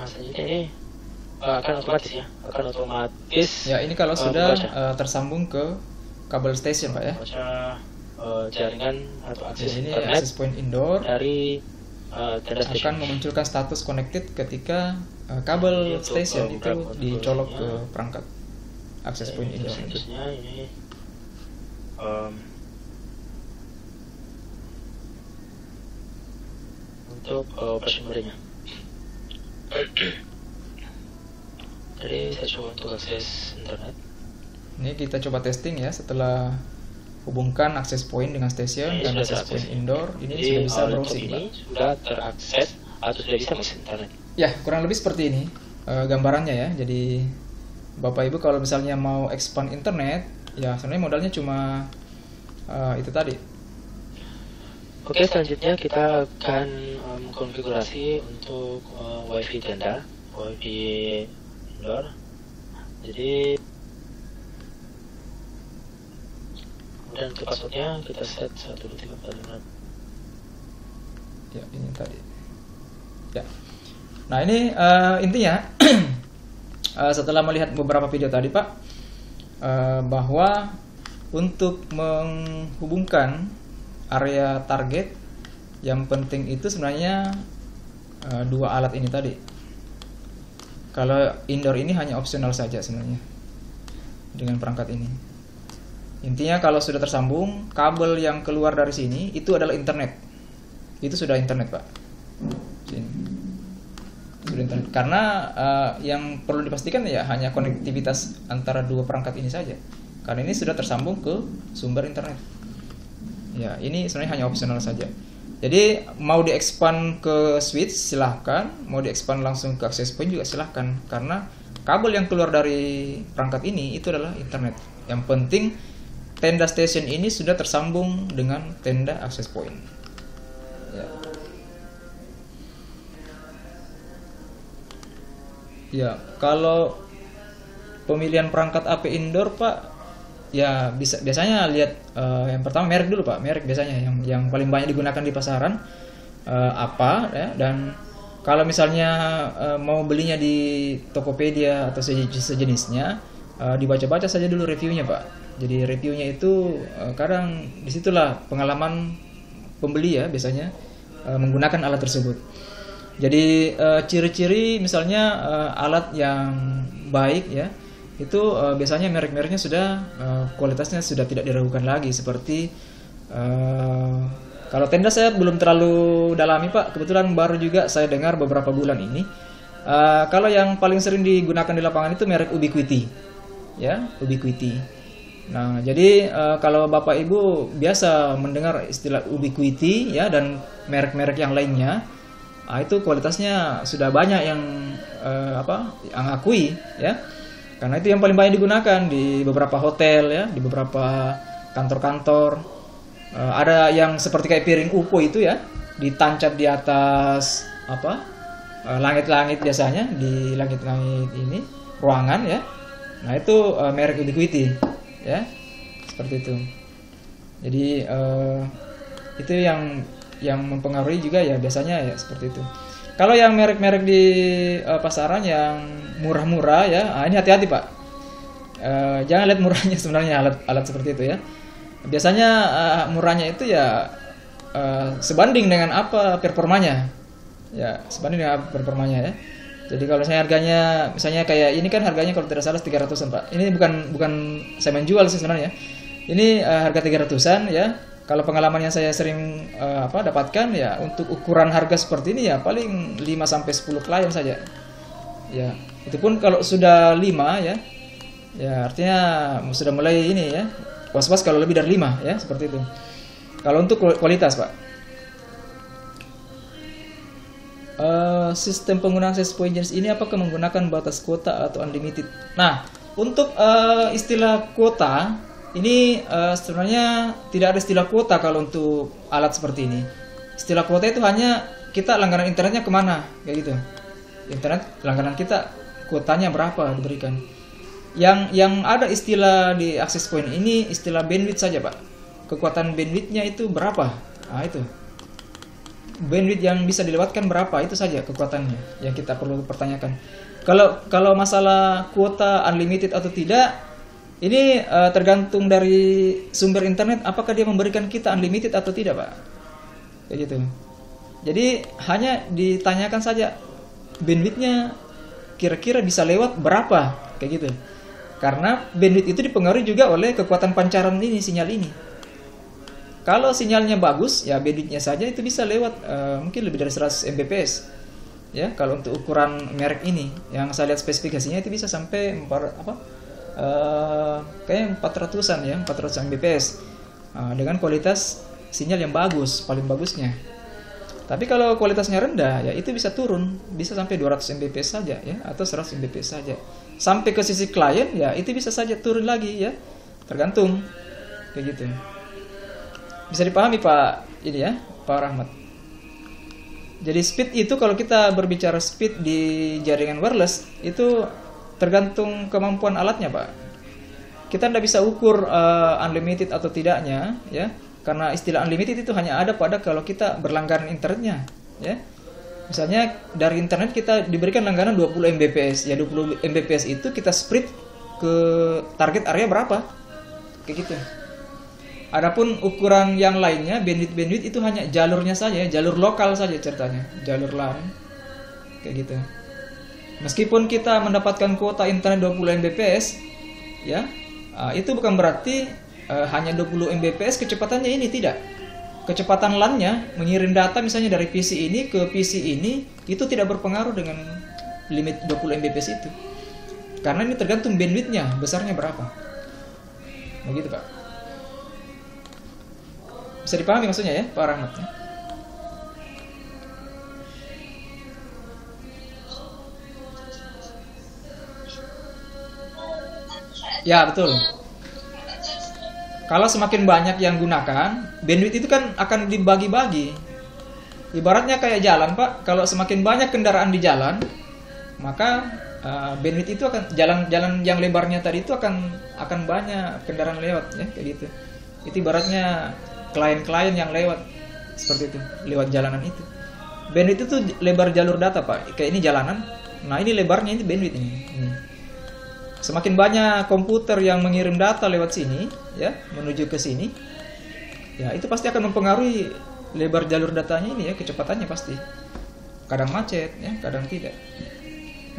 Selanjutnya ini akan otomatis ya. Ini kalau sudah tersambung ke kabel station Pak ya. Jaringan atau akses ini internet access point indoor dari tenda station akan memunculkan status connected ketika kabel station itu dicolok ke perangkat access point indoor itu. Ini untuk operation mode-nya. Jadi saya coba untuk akses internet. Ini kita coba testing ya, setelah hubungkan access point dengan station dan access point indoor, ini jadi, sudah bisa browsing ini sudah terakses atau sudah bisa mengakses internet. Ya, kurang lebih seperti ini gambarannya ya. Jadi Bapak Ibu kalau misalnya mau expand internet, ya sebenarnya modalnya cuma itu tadi. Oke, selanjutnya kita akan mengkonfigurasi untuk wifi tenda, wifi indoor. Jadi kemudian untuk passwordnya kita set 12345. Ya, ini tadi. Ya. Nah, ini intinya setelah melihat beberapa video tadi Pak, bahwa untuk menghubungkan area target yang penting itu sebenarnya dua alat ini tadi. Kalau indoor ini hanya opsional saja sebenarnya dengan perangkat ini. Intinya kalau sudah tersambung, kabel yang keluar dari sini itu adalah internet. Itu sudah internet Pak. Sini. Sudah internet. Karena yang perlu dipastikan ya hanya konektivitas antara dua perangkat ini saja. Karena ini sudah tersambung ke sumber internet. Ya, ini sebenarnya hanya opsional saja. Jadi mau di-expand ke switch silahkan, mau di-expand langsung ke access point juga silahkan. Karena kabel yang keluar dari perangkat ini itu adalah internet. Yang penting tenda station ini sudah tersambung dengan tenda access point. Ya. Ya, kalau pemilihan perangkat AP indoor Pak, ya biasanya lihat yang pertama merek dulu Pak. Merek biasanya yang paling banyak digunakan di pasaran apa ya, dan kalau misalnya mau belinya di Tokopedia atau sejenisnya, dibaca-baca saja dulu reviewnya Pak. Jadi reviewnya itu kadang disitulah pengalaman pembeli ya biasanya menggunakan alat tersebut. Jadi ciri-ciri misalnya alat yang baik ya, itu biasanya merek-mereknya sudah kualitasnya sudah tidak diragukan lagi. Seperti kalau tenda saya belum terlalu dalami Pak, kebetulan baru juga saya dengar beberapa bulan ini. Kalau yang paling sering digunakan di lapangan itu merek Ubiquiti ya, Ubiquiti. Nah, jadi kalau Bapak Ibu biasa mendengar istilah Ubiquiti ya dan merek-merek yang lainnya, itu kualitasnya sudah banyak yang yang akui ya. Karena itu yang paling banyak digunakan di beberapa hotel ya, di beberapa kantor-kantor. Ada yang seperti kayak piring UFO itu ya, ditancap di atas langit-langit biasanya, di langit-langit ini ruangan ya. Nah, itu merek Ubiquiti ya, seperti itu. Jadi itu yang mempengaruhi juga ya biasanya ya seperti itu. Kalau yang merek-merek di pasaran yang murah-murah ya, ini hati-hati Pak. Jangan lihat murahnya sebenarnya alat seperti itu ya. Biasanya murahnya itu ya sebanding dengan apa performanya. Ya, sebanding dengan apa performanya ya. Jadi kalau saya harganya misalnya kayak ini kan harganya kalau tidak salah 300-an Pak. Ini bukan saya menjual sih sebenarnya. Ini harga 300-an ya. Kalau pengalaman yang saya sering dapatkan ya, untuk ukuran harga seperti ini ya paling 5 sampai 10 klien saja. Ya, itu pun kalau sudah 5 ya. Ya, artinya sudah mulai ini ya. Was-was kalau lebih dari 5 ya, seperti itu. Kalau untuk kualitas, Pak. Sistem penggunaan access point jenis ini apakah menggunakan batas kuota atau unlimited? Nah, untuk istilah kuota ini sebenarnya tidak ada istilah kuota kalau untuk alat seperti ini. Istilah kuota itu hanya kita langganan internetnya kemana, kayak gitu. Internet langganan kita kuotanya berapa diberikan. Yang ada istilah di access point ini istilah bandwidth saja, Pak. Kekuatan bandwidthnya itu berapa? Nah, itu. Bandwidth yang bisa dilewatkan berapa, itu saja kekuatannya yang kita perlu pertanyakan. Kalau masalah kuota unlimited atau tidak, ini tergantung dari sumber internet, apakah dia memberikan kita unlimited atau tidak, Pak. Kayak gitu. Jadi hanya ditanyakan saja bandwidthnya kira-kira bisa lewat berapa, kayak gitu. Karena bandwidth itu dipengaruhi juga oleh kekuatan pancaran ini, sinyal ini. Kalau sinyalnya bagus, ya bandwidthnya saja itu bisa lewat mungkin lebih dari 100 Mbps. Ya, kalau untuk ukuran merek ini, yang saya lihat spesifikasinya itu bisa sampai kayak 400-an ya, 400 Mbps. Dengan kualitas sinyal yang bagus, paling bagusnya. Tapi kalau kualitasnya rendah, ya itu bisa turun, bisa sampai 200 Mbps saja ya, atau 100 Mbps saja. Sampai ke sisi klien, ya itu bisa saja turun lagi ya, tergantung kayak gitu. Bisa dipahami Pak ini ya, Pak Rahmat. Jadi speed itu kalau kita berbicara speed di jaringan wireless itu tergantung kemampuan alatnya, Pak. Kita tidak bisa ukur unlimited atau tidaknya ya, karena istilah unlimited itu hanya ada pada kalau kita berlangganan internetnya ya. Misalnya dari internet kita diberikan langganan 20 Mbps, ya 20 Mbps itu kita split ke target area berapa, kayak gitu. Adapun ukuran yang lainnya, bandwidth itu hanya jalurnya saja, jalur lokal saja ceritanya, jalur LAN, kayak gitu. Meskipun kita mendapatkan kuota internet 20 Mbps, ya, itu bukan berarti hanya 20 Mbps kecepatannya ini, tidak. Kecepatan LAN-nya mengirim data misalnya dari PC ini ke PC ini itu tidak berpengaruh dengan limit 20 Mbps itu. Karena ini tergantung bandwidth-nya, besarnya berapa. Begitu, Pak. Bisa dipahami maksudnya ya, Pak Rahmat? Ya, betul. Kalau semakin banyak yang gunakan, bandwidth itu kan akan dibagi-bagi. Ibaratnya kayak jalan, Pak. Kalau semakin banyak kendaraan di jalan, maka bandwidth itu akan jalan yang lebarnya tadi itu akan banyak kendaraan lewat ya, kayak gitu. Itu ibaratnya klien-klien yang lewat seperti itu, lewat jalanan itu. Bandwidth itu lebar jalur data, Pak. Kayak ini jalanan. Nah, ini lebarnya ini bandwidth ini. Semakin banyak komputer yang mengirim data lewat sini, ya, menuju ke sini, ya itu pasti akan mempengaruhi lebar jalur datanya ini ya, kecepatannya pasti. Kadang macet, ya, kadang tidak.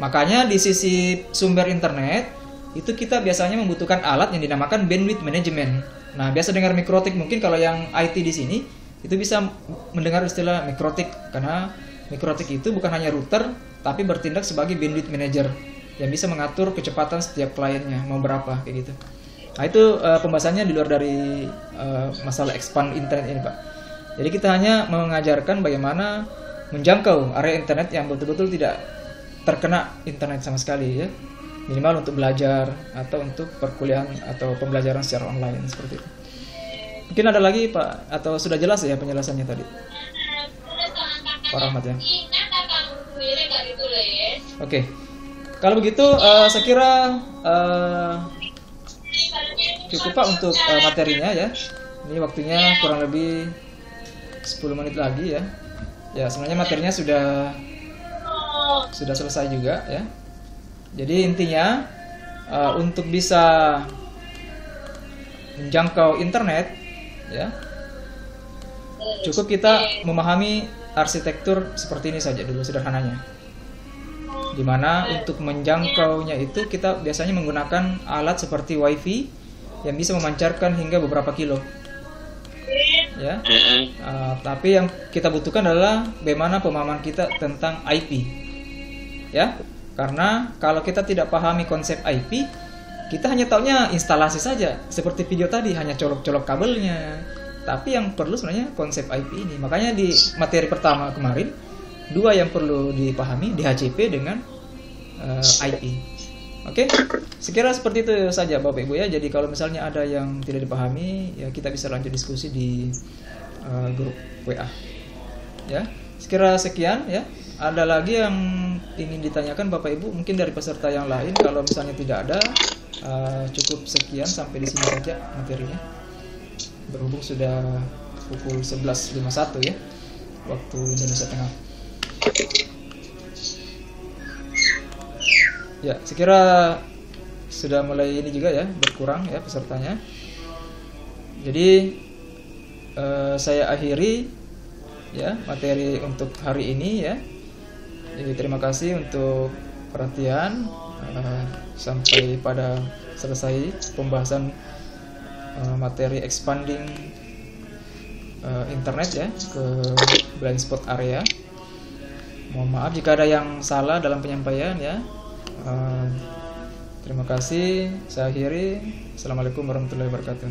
Makanya di sisi sumber internet itu kita biasanya membutuhkan alat yang dinamakan bandwidth management. Nah, biasa dengar mikrotik, mungkin kalau yang IT di sini itu bisa mendengar istilah mikrotik, karena mikrotik itu bukan hanya router, tapi bertindak sebagai bandwidth manager yang bisa mengatur kecepatan setiap kliennya mau berapa kayak gitu. Nah, itu pembahasannya di luar dari masalah expand internet ini, Pak. Jadi kita hanya mengajarkan bagaimana menjangkau area internet yang betul-betul tidak terkena internet sama sekali ya. Minimal untuk belajar atau untuk perkuliahan atau pembelajaran secara online seperti itu. Mungkin ada lagi, Pak, atau sudah jelas ya penjelasannya tadi, Pak Rahmat ya? Oke. Kalau begitu saya kira cukup, Pak, untuk materinya ya. Ini waktunya kurang lebih 10 menit lagi ya. Ya, sebenarnya materinya sudah selesai juga ya. Jadi intinya untuk bisa menjangkau internet ya, cukup kita memahami arsitektur seperti ini saja dulu sederhananya. Dimana untuk menjangkaunya itu kita biasanya menggunakan alat seperti WiFi yang bisa memancarkan hingga beberapa kilo. Ya. Tapi yang kita butuhkan adalah bagaimana pemahaman kita tentang IP. Ya. Karena kalau kita tidak pahami konsep IP, kita hanya taunya instalasi saja. Seperti video tadi, hanya colok-colok kabelnya. Tapi yang perlu sebenarnya konsep IP ini. Makanya di materi pertama kemarin, dua yang perlu dipahami, DHCP dengan IP. Oke, sekira seperti itu saja Bapak Ibu ya. Jadi kalau misalnya ada yang tidak dipahami, ya kita bisa lanjut diskusi di grup WA. Ya, sekira sekian ya. Ada lagi yang ingin ditanyakan Bapak Ibu, mungkin dari peserta yang lain. Kalau misalnya tidak ada, cukup sekian, sampai di sini saja materinya. Berhubung sudah pukul 11.51 ya, waktu Indonesia Tengah. Ya, sekira sudah mulai ini juga ya, berkurang ya pesertanya. Jadi saya akhiri ya materi untuk hari ini ya. Jadi terima kasih untuk perhatian, sampai pada selesai pembahasan materi expanding internet ya ke blind spot area. Mohon maaf jika ada yang salah dalam penyampaian ya. Terima kasih, saya akhiri. Assalamualaikum warahmatullahi wabarakatuh.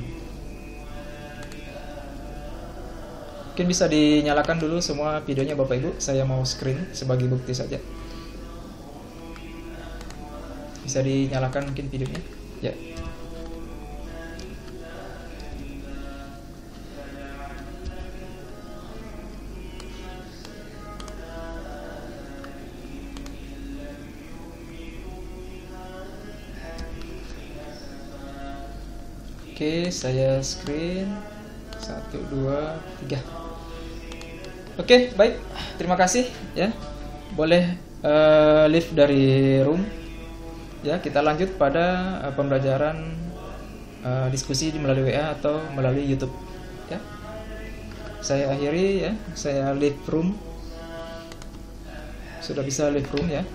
Mungkin bisa dinyalakan dulu semua videonya Bapak Ibu. Saya mau screen sebagai bukti saja. Bisa dinyalakan mungkin videonya. Ya. Oke, saya screen 1, 2, 3. Oke, baik. Terima kasih ya. Boleh leave dari room. Ya, kita lanjut pada pembelajaran diskusi melalui WA atau melalui YouTube. Ya. Saya akhiri ya. Saya leave room. Sudah bisa leave room ya.